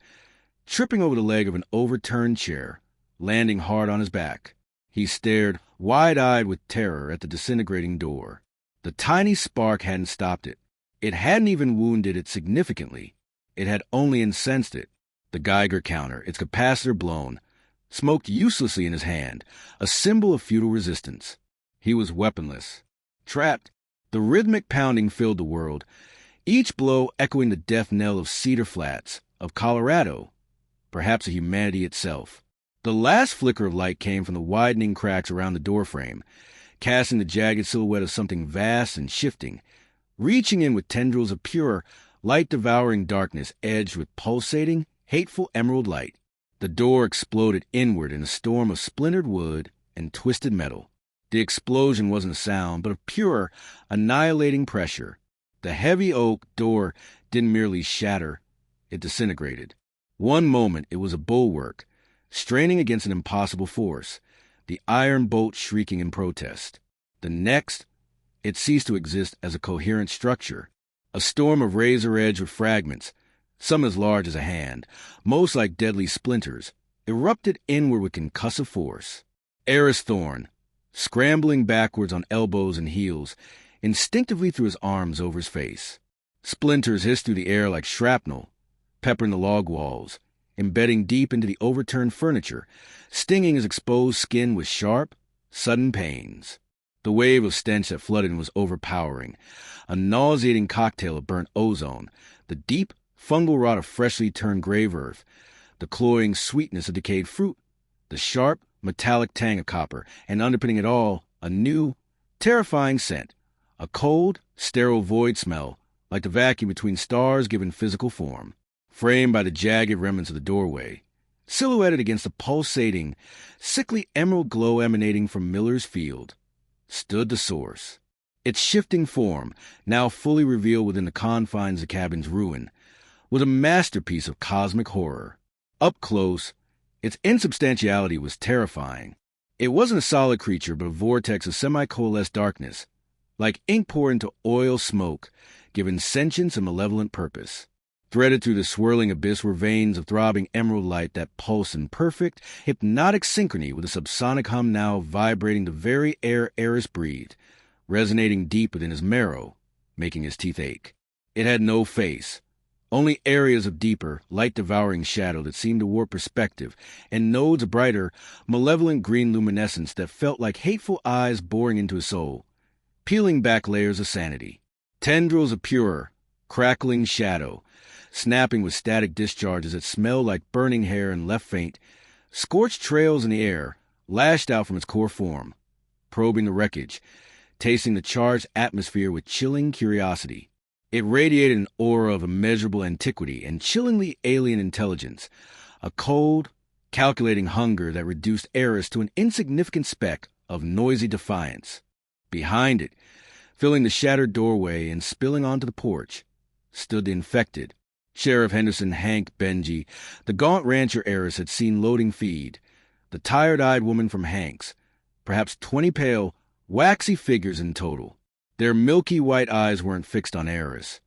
tripping over the leg of an overturned chair, landing hard on his back. He stared, wide-eyed with terror, at the disintegrating door. The tiny spark hadn't stopped it. It hadn't even wounded it significantly. It had only incensed it. The Geiger counter, its capacitor blown, smoked uselessly in his hand, a symbol of futile resistance. He was weaponless. Trapped. The rhythmic pounding filled the world, each blow echoing the death knell of Cedar Flats, of Colorado, perhaps of humanity itself. The last flicker of light came from the widening cracks around the doorframe, casting the jagged silhouette of something vast and shifting, reaching in with tendrils of pure, light-devouring darkness edged with pulsating, hateful emerald light. The door exploded inward in a storm of splintered wood and twisted metal. The explosion wasn't a sound, but of pure, annihilating pressure. The heavy oak door didn't merely shatter, it disintegrated. One moment it was a bulwark, straining against an impossible force, the iron bolt shrieking in protest. The next, it ceased to exist as a coherent structure. A storm of razor-edged fragments, some as large as a hand, most like deadly splinters, erupted inward with concussive force. Aris Thorne, scrambling backwards on elbows and heels, instinctively threw his arms over his face. Splinters hissed through the air like shrapnel, peppering the log walls, embedding deep into the overturned furniture, stinging his exposed skin with sharp, sudden pains. The wave of stench that flooded him was overpowering, a nauseating cocktail of burnt ozone, the deep, fungal rot of freshly turned grave earth, the cloying sweetness of decayed fruit, the sharp, metallic tang of copper, and underpinning it all, a new, terrifying scent, a cold, sterile void smell, like the vacuum between stars given physical form. Framed by the jagged remnants of the doorway, silhouetted against the pulsating, sickly emerald glow emanating from Miller's Field, stood the source. Its shifting form, now fully revealed within the confines of the cabin's ruin, was a masterpiece of cosmic horror. Up close, its insubstantiality was terrifying. It wasn't a solid creature, but a vortex of semi-coalesced darkness, like ink poured into oil smoke, given sentience and malevolent purpose. Threaded through the swirling abyss were veins of throbbing emerald light that pulsed in perfect, hypnotic synchrony with the subsonic hum now vibrating the very air Aris breathed, resonating deep within his marrow, making his teeth ache. It had no face, only areas of deeper, light-devouring shadow that seemed to warp perspective, and nodes of brighter, malevolent green luminescence that felt like hateful eyes boring into his soul, peeling back layers of sanity. Tendrils of pure, crackling shadow, snapping with static discharges that smelled like burning hair and left faint, scorched trails in the air, lashed out from its core form, probing the wreckage, tasting the charged atmosphere with chilling curiosity. It radiated an aura of immeasurable antiquity and chillingly alien intelligence, a cold, calculating hunger that reduced Aris to an insignificant speck of noisy defiance. Behind it, Filling the shattered doorway and spilling onto the porch stood the infected. Sheriff Henderson Hank Benji, the gaunt rancher Aris had seen loading feed, the tired-eyed woman from Hank's, perhaps 20 pale, waxy figures in total. Their milky white eyes weren't fixed on Aris.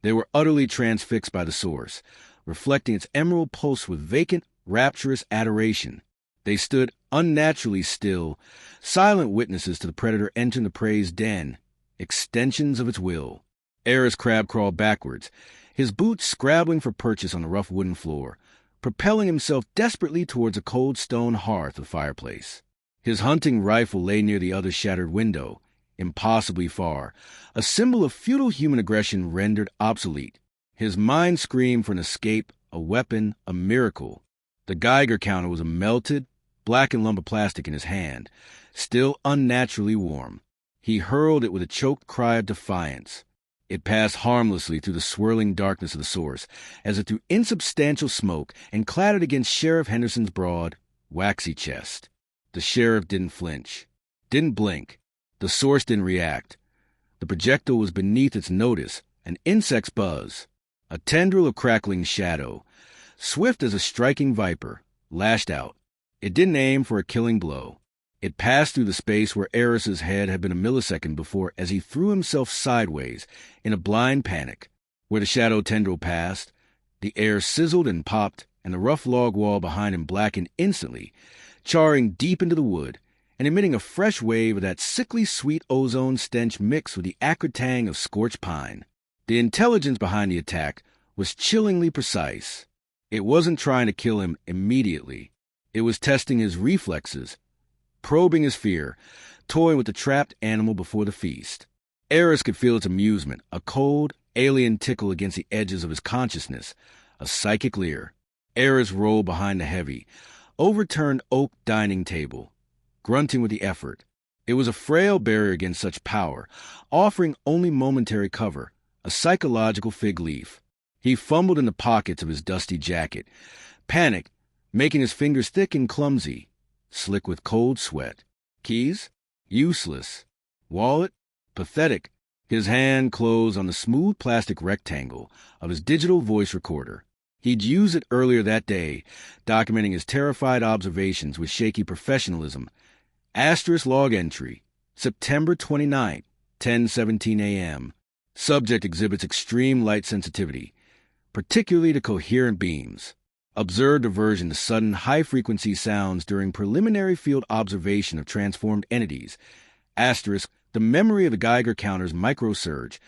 They were utterly transfixed by the source, reflecting its emerald pulse with vacant, rapturous adoration. They stood unnaturally still, silent witnesses to the predator entering the prey's den, extensions of its will. Aris crab-crawled backwards, his boots scrabbling for purchase on the rough wooden floor, propelling himself desperately towards a cold stone hearth of the fireplace. His hunting rifle lay near the other shattered window, impossibly far, a symbol of futile human aggression rendered obsolete. His mind screamed for an escape, a weapon, a miracle. The Geiger counter was a melted, blackened lump of plastic in his hand, still unnaturally warm. He hurled it with a choked cry of defiance. It passed harmlessly through the swirling darkness of the source, as it threw insubstantial smoke and clattered against Sheriff Henderson's broad, waxy chest. The sheriff didn't flinch, didn't blink. The source didn't react. The projectile was beneath its notice, an insect's buzz. A tendril of crackling shadow, swift as a striking viper, lashed out. It didn't aim for a killing blow. It passed through the space where Aris's head had been a millisecond before as he threw himself sideways in a blind panic. Where the shadow tendril passed, the air sizzled and popped, and the rough log wall behind him blackened instantly, charring deep into the wood, and emitting a fresh wave of that sickly sweet ozone stench mixed with the acrid tang of scorched pine. The intelligence behind the attack was chillingly precise. It wasn't trying to kill him immediately. It was testing his reflexes, probing his fear, toying with the trapped animal before the feast. Aris could feel its amusement, a cold, alien tickle against the edges of his consciousness, a psychic leer. Aris rolled behind the heavy, overturned oak dining table, grunting with the effort. It was a frail barrier against such power, offering only momentary cover, a psychological fig leaf. He fumbled in the pockets of his dusty jacket, panic making his fingers thick and clumsy, slick with cold sweat. Keys? Useless. Wallet? Pathetic. His hand closed on the smooth plastic rectangle of his digital voice recorder. He'd used it earlier that day, documenting his terrified observations with shaky professionalism. Asterisk log entry, September 29th, 10:17 a.m. Subject exhibits extreme light sensitivity, particularly to coherent beams. Observed aversion to sudden high-frequency sounds during preliminary field observation of transformed entities. Asterisk, the memory of the Geiger counter's microsurge,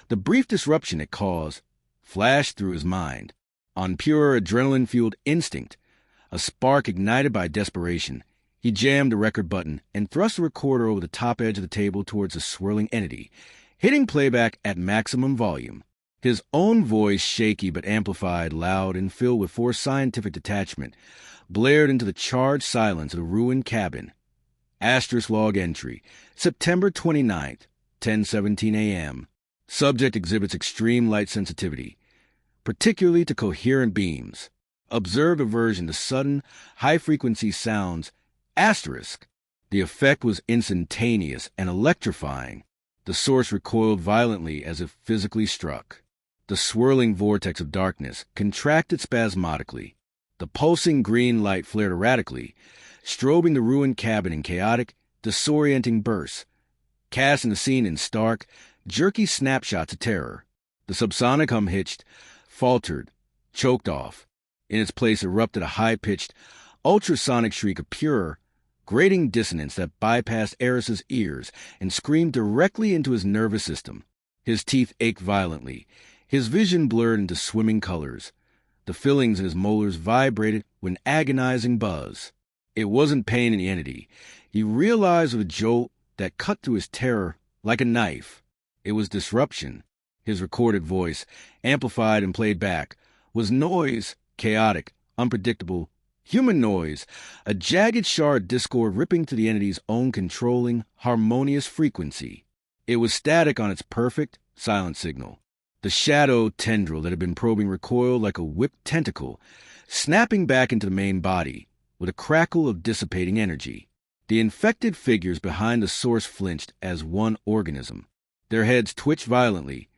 the brief disruption it caused, flashed through his mind. On pure adrenaline-fueled instinct, a spark ignited by desperation, he jammed the record button and thrust the recorder over the top edge of the table towards the swirling entity, hitting playback at maximum volume. His own voice, shaky but amplified, loud, and filled with forced scientific detachment, blared into the charged silence of the ruined cabin. Asterisk log entry, September 29th, 10:17 a.m. Subject exhibits extreme light sensitivity, particularly to coherent beams. Observed aversion to sudden, high-frequency sounds. Asterisk. The effect was instantaneous and electrifying. The source recoiled violently as if physically struck. The swirling vortex of darkness contracted spasmodically. The pulsing green light flared erratically, strobing the ruined cabin in chaotic, disorienting bursts, casting the scene in stark, jerky snapshots of terror. The subsonic hum hitched, faltered, choked off. In its place erupted a high-pitched, ultrasonic shriek of pure, grating dissonance that bypassed Aris's ears and screamed directly into his nervous system. His teeth ached violently. His vision blurred into swimming colors. The fillings in his molars vibrated with an agonizing buzz. It wasn't pain in the entity. He realized with a jolt that cut through his terror like a knife. It was disruption. His recorded voice, amplified and played back, was noise, chaotic, unpredictable, human noise, a jagged shard discord ripping to the entity's own controlling, harmonious frequency. It was static on its perfect, silent signal. The shadow tendril that had been probing recoiled like a whipped tentacle, snapping back into the main body, with a crackle of dissipating energy. The infected figures behind the source flinched as one organism. Their heads twitched violently,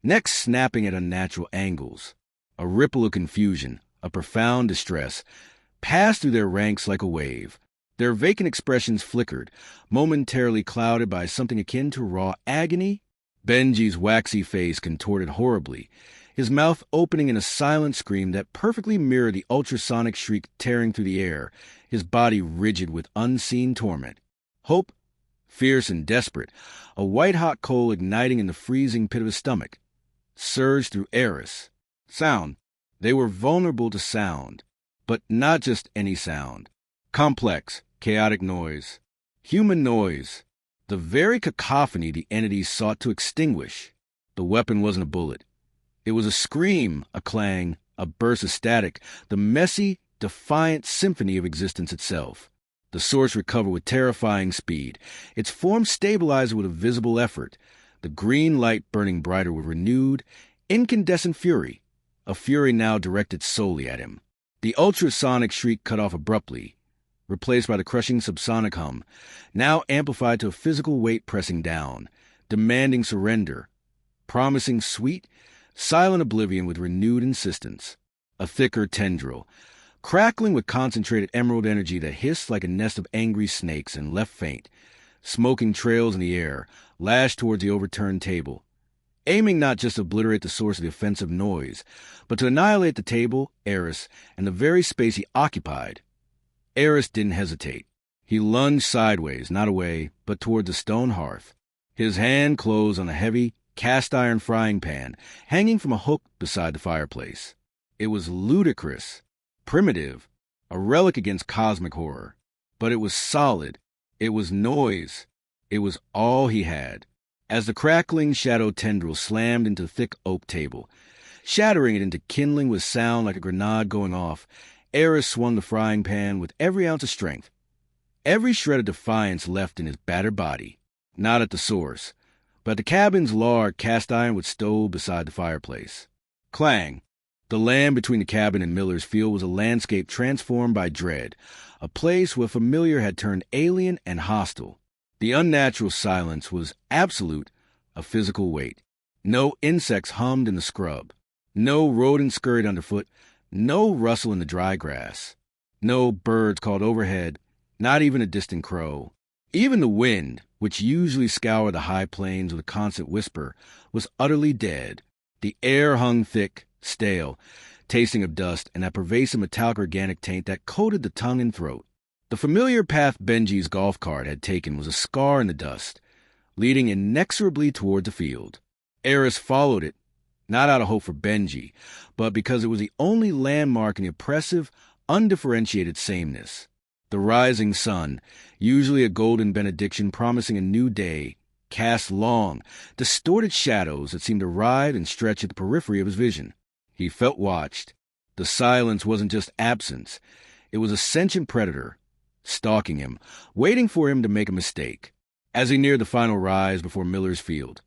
necks snapping at unnatural angles. A ripple of confusion, a profound distress, passed through their ranks like a wave. Their vacant expressions flickered, momentarily clouded by something akin to raw agony. Benji's waxy face contorted horribly, his mouth opening in a silent scream that perfectly mirrored the ultrasonic shriek tearing through the air, his body rigid with unseen torment. Hope, fierce and desperate, a white-hot coal igniting in the freezing pit of his stomach, surged through Aris. Sound. They were vulnerable to sound, but not just any sound. Complex, chaotic noise. Human noise. The very cacophony the entities sought to extinguish. The weapon wasn't a bullet. It was a scream, a clang, a burst of static, the messy, defiant symphony of existence itself. The source recovered with terrifying speed, its form stabilized with a visible effort, the green light burning brighter with renewed, incandescent fury, a fury now directed solely at him. The ultrasonic shriek cut off abruptly, replaced by the crushing subsonic hum, now amplified to a physical weight pressing down, demanding surrender, promising sweet, silent oblivion with renewed insistence. A thicker tendril, crackling with concentrated emerald energy that hissed like a nest of angry snakes and left faint, smoking trails in the air, lashed towards the overturned table, aiming not just to obliterate the source of the offensive noise, but to annihilate the table, Aris, and the very space he occupied. Aris didn't hesitate. He lunged sideways, not away, but toward the stone hearth. His hand closed on a heavy, cast-iron frying pan hanging from a hook beside the fireplace. It was ludicrous, primitive, a relic against cosmic horror. But it was solid. It was noise. It was all he had. As the crackling shadow tendril slammed into the thick oak table, shattering it into kindling with sound like a grenade going off, Aris swung the frying pan with every ounce of strength, every shred of defiance left in his battered body. Not at the source, but the cabin's lard cast iron wood stove beside the fireplace. Clang! The land between the cabin and Miller's field was a landscape transformed by dread, a place where familiar had turned alien and hostile. The unnatural silence was absolute, a physical weight. No insects hummed in the scrub. No rodent scurried underfoot. No rustle in the dry grass. No birds called overhead, not even a distant crow. Even the wind, which usually scoured the high plains with a constant whisper, was utterly dead. The air hung thick, stale, tasting of dust and that pervasive metallic organic taint that coated the tongue and throat. The familiar path Benji's golf cart had taken was a scar in the dust, leading inexorably toward the field. Aris followed it, not out of hope for Benji, but because it was the only landmark in the oppressive, undifferentiated sameness. The rising sun, usually a golden benediction promising a new day, cast long, distorted shadows that seemed to writhe and stretch at the periphery of his vision. He felt watched. The silence wasn't just absence. It was a sentient predator, stalking him, waiting for him to make a mistake. As he neared the final rise before Miller's field,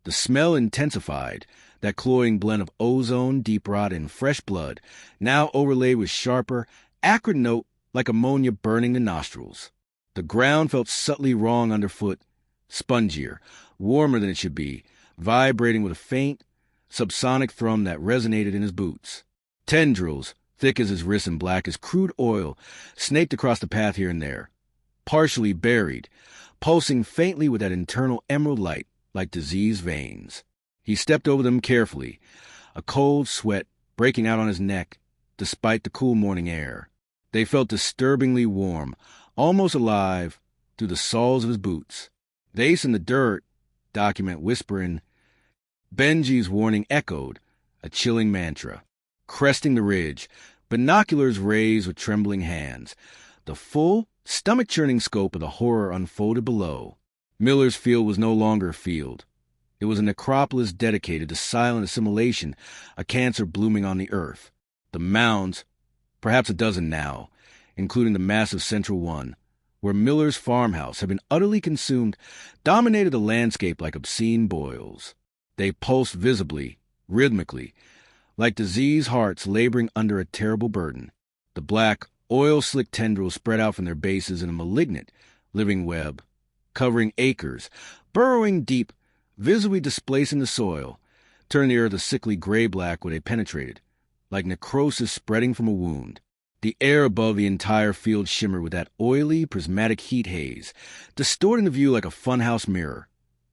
the smell intensified, that cloying blend of ozone, deep rot, and fresh blood, now overlaid with sharper, acrid note like ammonia burning the nostrils. The ground felt subtly wrong underfoot, spongier, warmer than it should be, vibrating with a faint, subsonic thrum that resonated in his boots. Tendrils, thick as his wrists and black as crude oil, snaked across the path here and there, partially buried, pulsing faintly with that internal emerald light like diseased veins. He stepped over them carefully, a cold sweat breaking out on his neck despite the cool morning air. They felt disturbingly warm, almost alive, through the soles of his boots. The ace in the dirt, document whispering. Benji's warning echoed, a chilling mantra. Cresting the ridge, binoculars raised with trembling hands, the full, stomach-churning scope of the horror unfolded below. Miller's field was no longer a field. It was a necropolis dedicated to silent assimilation, a cancer blooming on the earth. The mounds, perhaps a dozen now, including the massive central one, where Miller's farmhouse had been utterly consumed, dominated the landscape like obscene boils. They pulsed visibly, rhythmically, like diseased hearts laboring under a terrible burden. The black, oil-slick tendrils spread out from their bases in a malignant, living web, covering acres, burrowing deep, visibly displacing the soil, turning the earth a sickly gray-black where they penetrated, like necrosis spreading from a wound. The air above the entire field shimmered with that oily, prismatic heat haze, distorting the view like a funhouse mirror,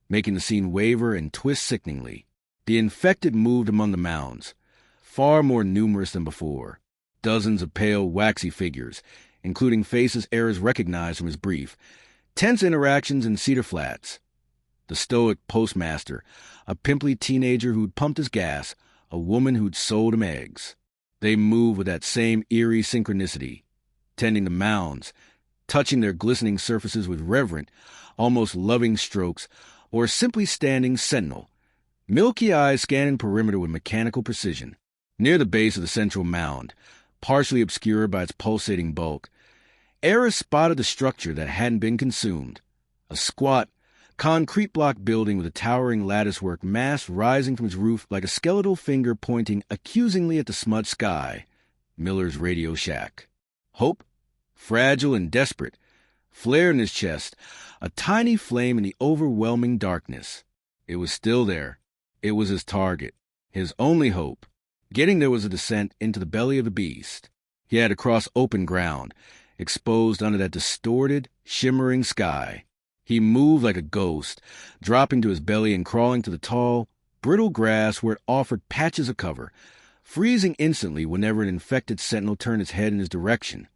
making the scene waver and twist sickeningly. The infected moved among the mounds, far more numerous than before. Dozens of pale, waxy figures, including faces Aris recognized from his brief. Tense interactions in Cedar Flats. The stoic postmaster, a pimply teenager who'd pumped his gas, a woman who'd sold him eggs. They moved with that same eerie synchronicity, tending the mounds, touching their glistening surfaces with reverent, almost loving strokes, or simply standing sentinel, milky eyes scanning perimeter with mechanical precision. Near the base of the central mound, partially obscured by its pulsating bulk, Aris spotted the structure that hadn't been consumed, a squat, concrete block building with a towering latticework mass rising from its roof like a skeletal finger pointing accusingly at the smudged sky. Miller's radio shack. Hope, fragile and desperate, flared in his chest, a tiny flame in the overwhelming darkness. It was still there. It was his target, his only hope. Getting there was a descent into the belly of the beast. He had to cross open ground, exposed under that distorted, shimmering sky. He moved like a ghost, dropping to his belly and crawling to the tall, brittle grass where it offered patches of cover, freezing instantly whenever an infected sentinel turned its head in his direction,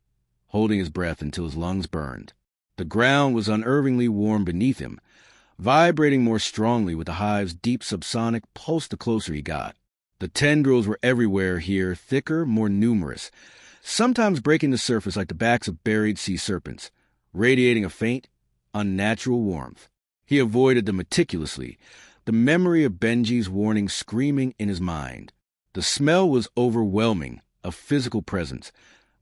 holding his breath until his lungs burned. The ground was unnervingly warm beneath him, vibrating more strongly with the hive's deep subsonic pulse the closer he got. The tendrils were everywhere here, thicker, more numerous, sometimes breaking the surface like the backs of buried sea serpents, radiating a faint, unnatural warmth. He avoided them meticulously, the memory of Benji's warning screaming in his mind. The smell was overwhelming, a physical presence,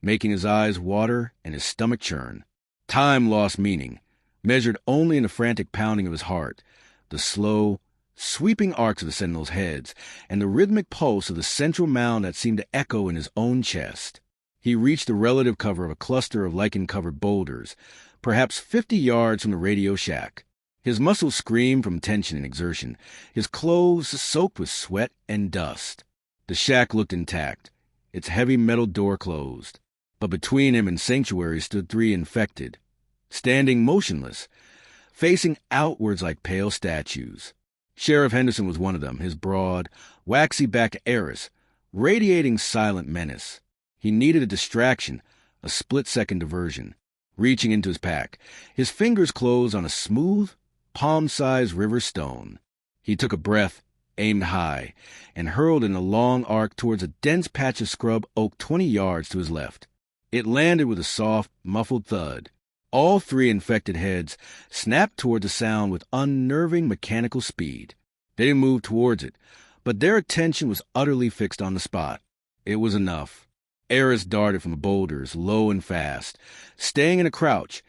making his eyes water and his stomach churn. Time lost meaning, measured only in the frantic pounding of his heart, the slow, sweeping arcs of the sentinels' heads, and the rhythmic pulse of the central mound that seemed to echo in his own chest. He reached the relative cover of a cluster of lichen-covered boulders, perhaps 50 yards from the radio shack. His muscles screamed from tension and exertion, his clothes soaked with sweat and dust. The shack looked intact, its heavy metal door closed. But between him and sanctuary stood 3 infected, standing motionless, facing outwards like pale statues. Sheriff Henderson was one of them, his broad, waxy-backed Aris, radiating silent menace. He needed a distraction, a split-second diversion. Reaching into his pack, his fingers closed on a smooth, palm-sized river stone. He took a breath, aimed high, and hurled in a long arc towards a dense patch of scrub oak 20 yards to his left. It landed with a soft, muffled thud. All 3 infected heads snapped toward the sound with unnerving mechanical speed. They didn't move towards it, but their attention was utterly fixed on the spot. It was enough. Aris darted from the boulders, low and fast, staying in a crouch,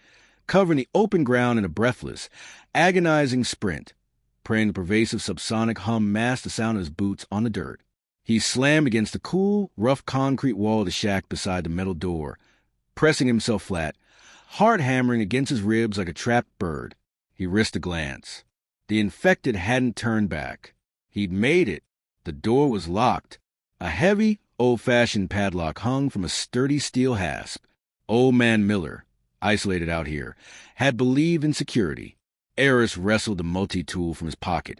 covering the open ground in a breathless, agonizing sprint, praying the pervasive subsonic hum masked the sound of his boots on the dirt. He slammed against the cool, rough concrete wall of the shack beside the metal door, pressing himself flat, heart hammering against his ribs like a trapped bird. He risked a glance. The infected hadn't turned back. He'd made it. The door was locked. A heavy, old-fashioned padlock hung from a sturdy steel hasp. Old Man Miller, isolated out here, had believed in security. Aris wrestled the multi-tool from his pocket,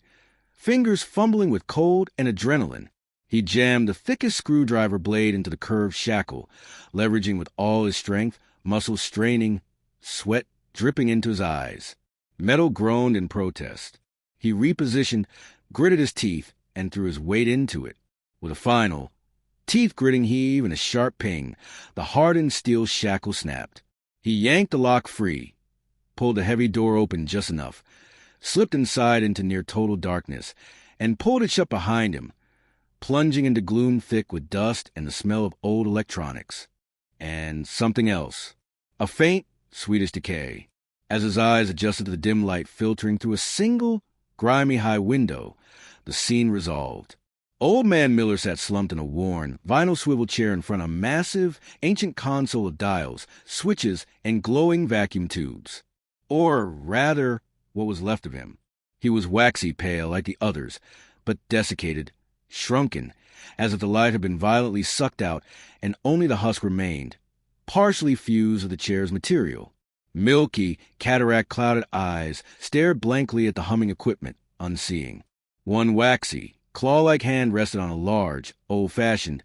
fingers fumbling with cold and adrenaline. He jammed the thickest screwdriver blade into the curved shackle, leveraging with all his strength, muscles straining, sweat dripping into his eyes. Metal groaned in protest. He repositioned, gritted his teeth, and threw his weight into it. With a final, teeth-gritting heave and a sharp ping, the hardened steel shackle snapped. He yanked the lock free, pulled the heavy door open just enough, slipped inside into near-total darkness, and pulled it shut behind him, plunging into gloom thick with dust and the smell of old electronics. And something else. A faint, sweetish decay. As his eyes adjusted to the dim light filtering through a single, grimy high window, the scene resolved. Old Man Miller sat slumped in a worn, vinyl swivel chair in front of a massive, ancient console of dials, switches, and glowing vacuum tubes. Or, rather, what was left of him. He was waxy pale like the others, but desiccated, shrunken, as if the life had been violently sucked out and only the husk remained, partially fused with the chair's material. Milky, cataract-clouded eyes stared blankly at the humming equipment, unseeing. One waxy, claw-like hand rested on a large, old-fashioned,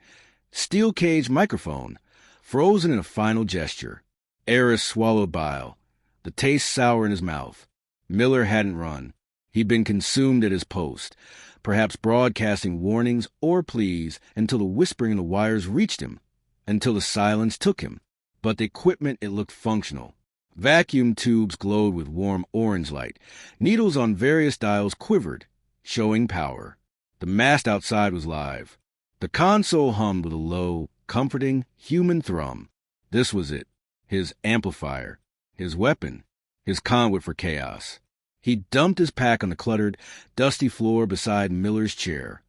steel-caged microphone, frozen in a final gesture. Aris swallowed bile, the taste sour in his mouth. Miller hadn't run. He'd been consumed at his post, perhaps broadcasting warnings or pleas until the whispering in the wires reached him, until the silence took him. But the equipment, it looked functional. Vacuum tubes glowed with warm orange light. Needles on various dials quivered, showing power. The mast outside was live. The console hummed with a low, comforting, human thrum. This was it. His amplifier. His weapon. His conduit for chaos. He dumped his pack on the cluttered, dusty floor beside Miller's chair,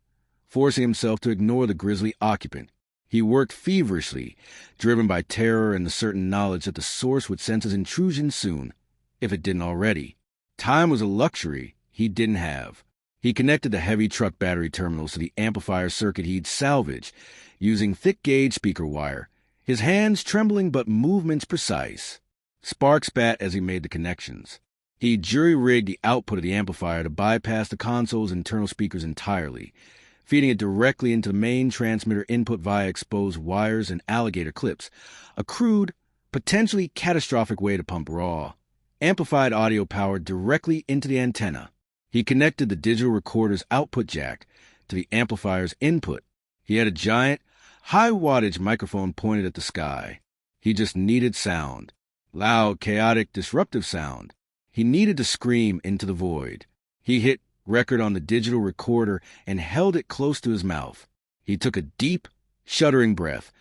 forcing himself to ignore the grisly occupant. He worked feverishly, driven by terror and the certain knowledge that the source would sense his intrusion soon, if it didn't already. Time was a luxury he didn't have. He connected the heavy truck battery terminals to the amplifier circuit he'd salvaged, using thick-gauge speaker wire, his hands trembling but movements precise. Sparks spat as he made the connections. He jury-rigged the output of the amplifier to bypass the console's internal speakers entirely, feeding it directly into the main transmitter input via exposed wires and alligator clips, a crude, potentially catastrophic way to pump raw, amplified audio power directly into the antenna. He connected the digital recorder's output jack to the amplifier's input. He had a giant, high-wattage microphone pointed at the sky. He just needed sound. Loud, chaotic, disruptive sound. He needed to scream into the void. He hit record on the digital recorder and held it close to his mouth. He took a deep, shuddering breath,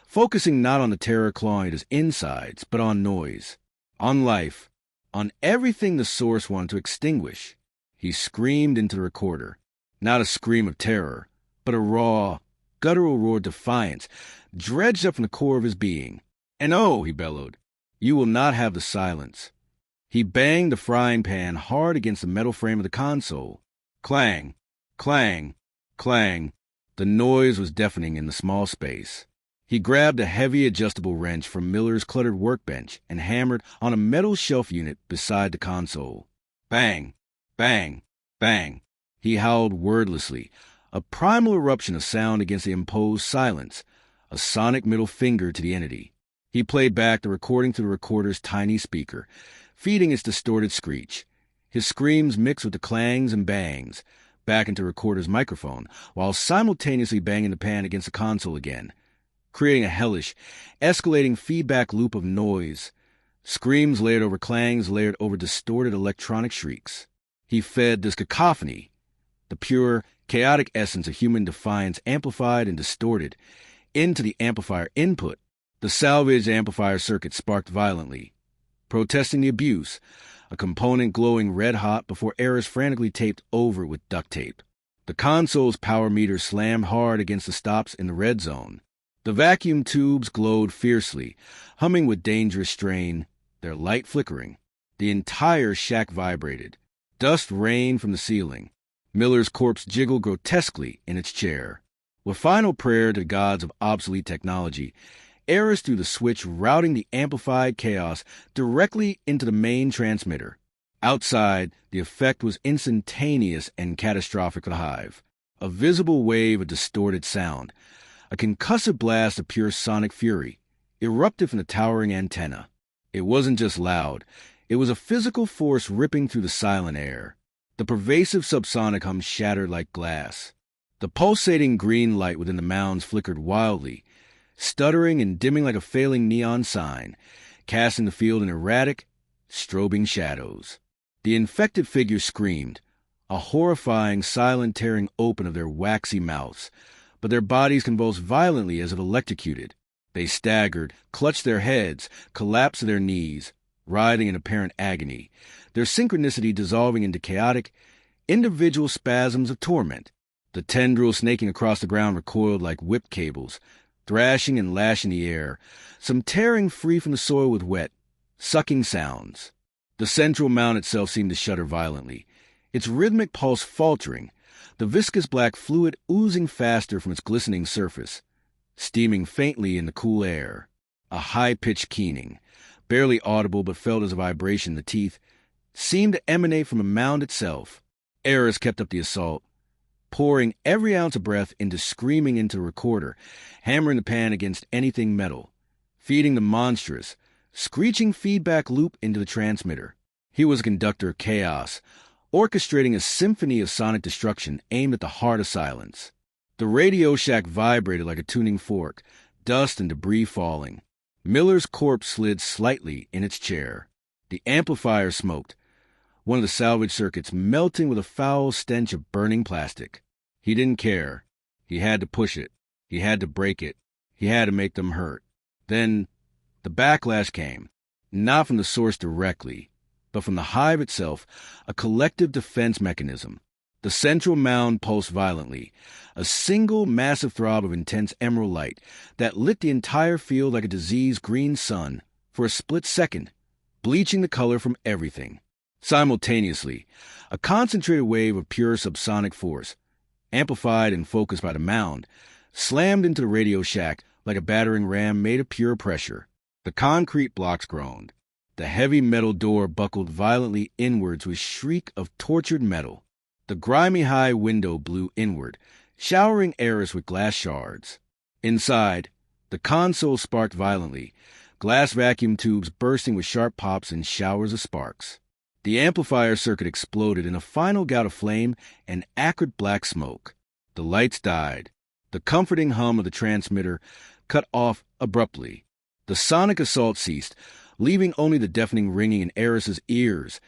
focusing not on the terror clawing at his insides, but on noise, on life, on everything the source wanted to extinguish. He screamed into the recorder, not a scream of terror, but a raw, guttural roar of defiance, dredged up from the core of his being. "And oh," he bellowed, "you will not have the silence." He banged the frying pan hard against the metal frame of the console. Clang, clang, clang. The noise was deafening in the small space. He grabbed a heavy adjustable wrench from Miller's cluttered workbench and hammered on a metal shelf unit beside the console. Bang, bang, bang. He howled wordlessly, a primal eruption of sound against the imposed silence, a sonic middle finger to the entity. He played back the recording to the recorder's tiny speaker, feeding its distorted screech. His screams mixed with the clangs and bangs, back into the recorder's microphone, while simultaneously banging the pan against the console again, creating a hellish, escalating feedback loop of noise, screams layered over clangs layered over distorted electronic shrieks. He fed this cacophony, the pure, chaotic essence of human defiance amplified and distorted, into the amplifier input. The salvaged amplifier circuit sparked violently, protesting the abuse, a component glowing red-hot before Aris frantically taped over with duct tape. The console's power meter slammed hard against the stops in the red zone. The vacuum tubes glowed fiercely, humming with dangerous strain, their light flickering. The entire shack vibrated. Dust rained from the ceiling. Miller's corpse jiggled grotesquely in its chair. With final prayer to the gods of obsolete technology, Aris threw the switch routing the amplified chaos directly into the main transmitter. Outside, the effect was instantaneous and catastrophic for the hive. A visible wave of distorted sound, a concussive blast of pure sonic fury, erupted from the towering antenna. It wasn't just loud. It was a physical force ripping through the silent air. The pervasive subsonic hum shattered like glass. The pulsating green light within the mounds flickered wildly, stuttering and dimming like a failing neon sign, casting the field in erratic, strobing shadows. The infected figures screamed, a horrifying, silent tearing open of their waxy mouths, but their bodies convulsed violently as if electrocuted. They staggered, clutched their heads, collapsed to their knees, writhing in apparent agony, their synchronicity dissolving into chaotic, individual spasms of torment. The tendrils snaking across the ground recoiled like whip cables, thrashing and lashing the air, some tearing free from the soil with wet, sucking sounds. The central mount itself seemed to shudder violently, its rhythmic pulse faltering, the viscous black fluid oozing faster from its glistening surface, steaming faintly in the cool air. A high-pitched keening, barely audible but felt as a vibration in the teeth, seemed to emanate from the mound itself. Aris kept up the assault, pouring every ounce of breath into screaming into the recorder, hammering the pan against anything metal, feeding the monstrous, screeching feedback loop into the transmitter. He was a conductor of chaos, orchestrating a symphony of sonic destruction aimed at the heart of silence. The radio shack vibrated like a tuning fork, dust and debris falling. Miller's corpse slid slightly in its chair. The amplifier smoked, one of the salvage circuits melting with a foul stench of burning plastic. He didn't care. He had to push it. He had to break it. He had to make them hurt. Then the backlash came, not from the source directly, but from the hive itself, a collective defense mechanism. The central mound pulsed violently, a single massive throb of intense emerald light that lit the entire field like a diseased green sun for a split second, bleaching the color from everything. Simultaneously, a concentrated wave of pure subsonic force, amplified and focused by the mound, slammed into the radio shack like a battering ram made of pure pressure. The concrete blocks groaned. The heavy metal door buckled violently inwards with a shriek of tortured metal. The grimy high window blew inward, showering Aris with glass shards. Inside, the console sparked violently, glass vacuum tubes bursting with sharp pops and showers of sparks. The amplifier circuit exploded in a final gout of flame and acrid black smoke. The lights died. The comforting hum of the transmitter cut off abruptly. The sonic assault ceased, leaving only the deafening ringing in Aris's ears,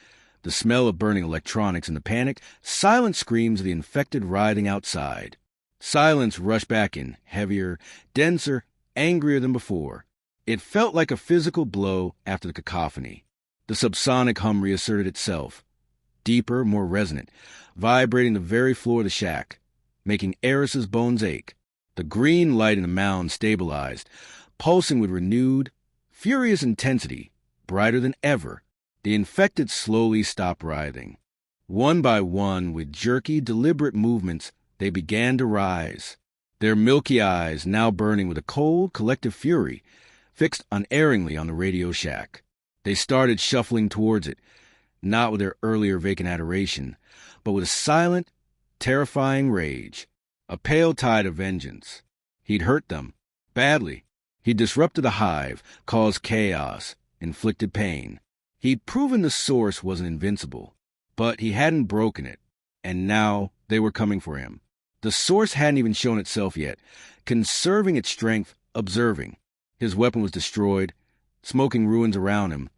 the smell of burning electronics, and the panicked, silent screams of the infected writhing outside. Silence rushed back in, heavier, denser, angrier than before. It felt like a physical blow after the cacophony. The subsonic hum reasserted itself, deeper, more resonant, vibrating the very floor of the shack, making Aris's bones ache. The green light in the mound stabilized, pulsing with renewed, furious intensity, brighter than ever. The infected slowly stopped writhing. One by one, with jerky, deliberate movements, they began to rise, their milky eyes now burning with a cold, collective fury, fixed unerringly on the radio shack. They started shuffling towards it, not with their earlier vacant adoration, but with a silent, terrifying rage, a pale tide of vengeance. He'd hurt them, badly. He'd disrupted the hive, caused chaos, inflicted pain. He'd proven the source wasn't invincible, but he hadn't broken it, and now they were coming for him. The source hadn't even shown itself yet, conserving its strength, observing. His weapon was destroyed, smoking ruins around him.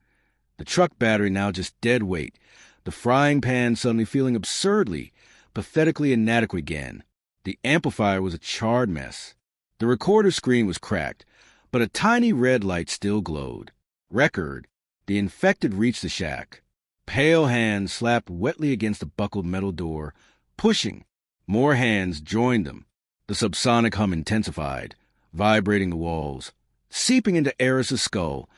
The truck battery now just dead weight, the frying pan suddenly feeling absurdly, pathetically inadequate again. The amplifier was a charred mess. The recorder screen was cracked, but a tiny red light still glowed. Record. The infected reached the shack. Pale hands slapped wetly against the buckled metal door, pushing. More hands joined them. The subsonic hum intensified, vibrating the walls, seeping into Aris's skull,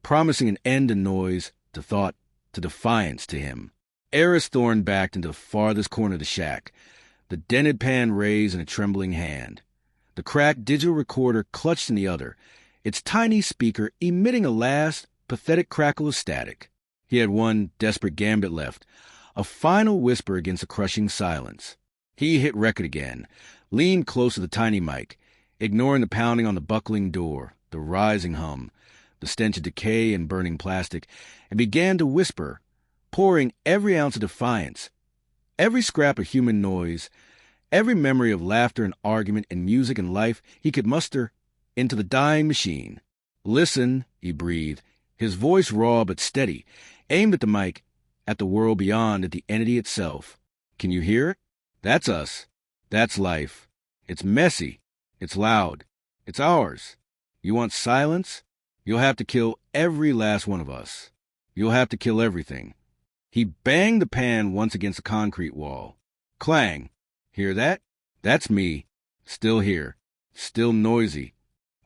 promising an end to noise, to thought, to defiance to him. Aris Thorne backed into the farthest corner of the shack, the dented pan raised in a trembling hand. The cracked digital recorder clutched in the other, its tiny speaker emitting a last, pathetic crackle of static. He had one desperate gambit left, a final whisper against the crushing silence. He hit record again, leaned close to the tiny mic, ignoring the pounding on the buckling door, the rising hum, the stench of decay and burning plastic, and began to whisper, pouring every ounce of defiance, every scrap of human noise, every memory of laughter and argument and music and life he could muster into the dying machine. "Listen," he breathed, his voice raw but steady, aimed at the mic, at the world beyond, at the entity itself. "Can you hear it? That's us. That's life. It's messy. It's loud. It's ours. You want silence? You'll have to kill every last one of us. You'll have to kill everything." He banged the pan once against the concrete wall. Clang. "Hear that? That's me. Still here. Still noisy."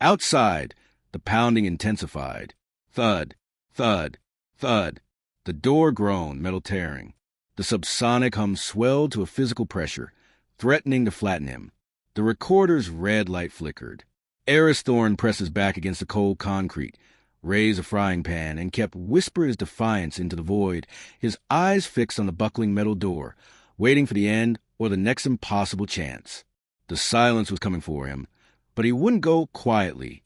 Outside, the pounding intensified. Thud, thud, thud. The door groaned, metal tearing. The subsonic hum swelled to a physical pressure, threatening to flatten him. The recorder's red light flickered. Aris Thorne pressed his back against the cold concrete, raised a frying pan, and kept whispering his defiance into the void, his eyes fixed on the buckling metal door, waiting for the end or the next impossible chance. The silence was coming for him, but he wouldn't go quietly.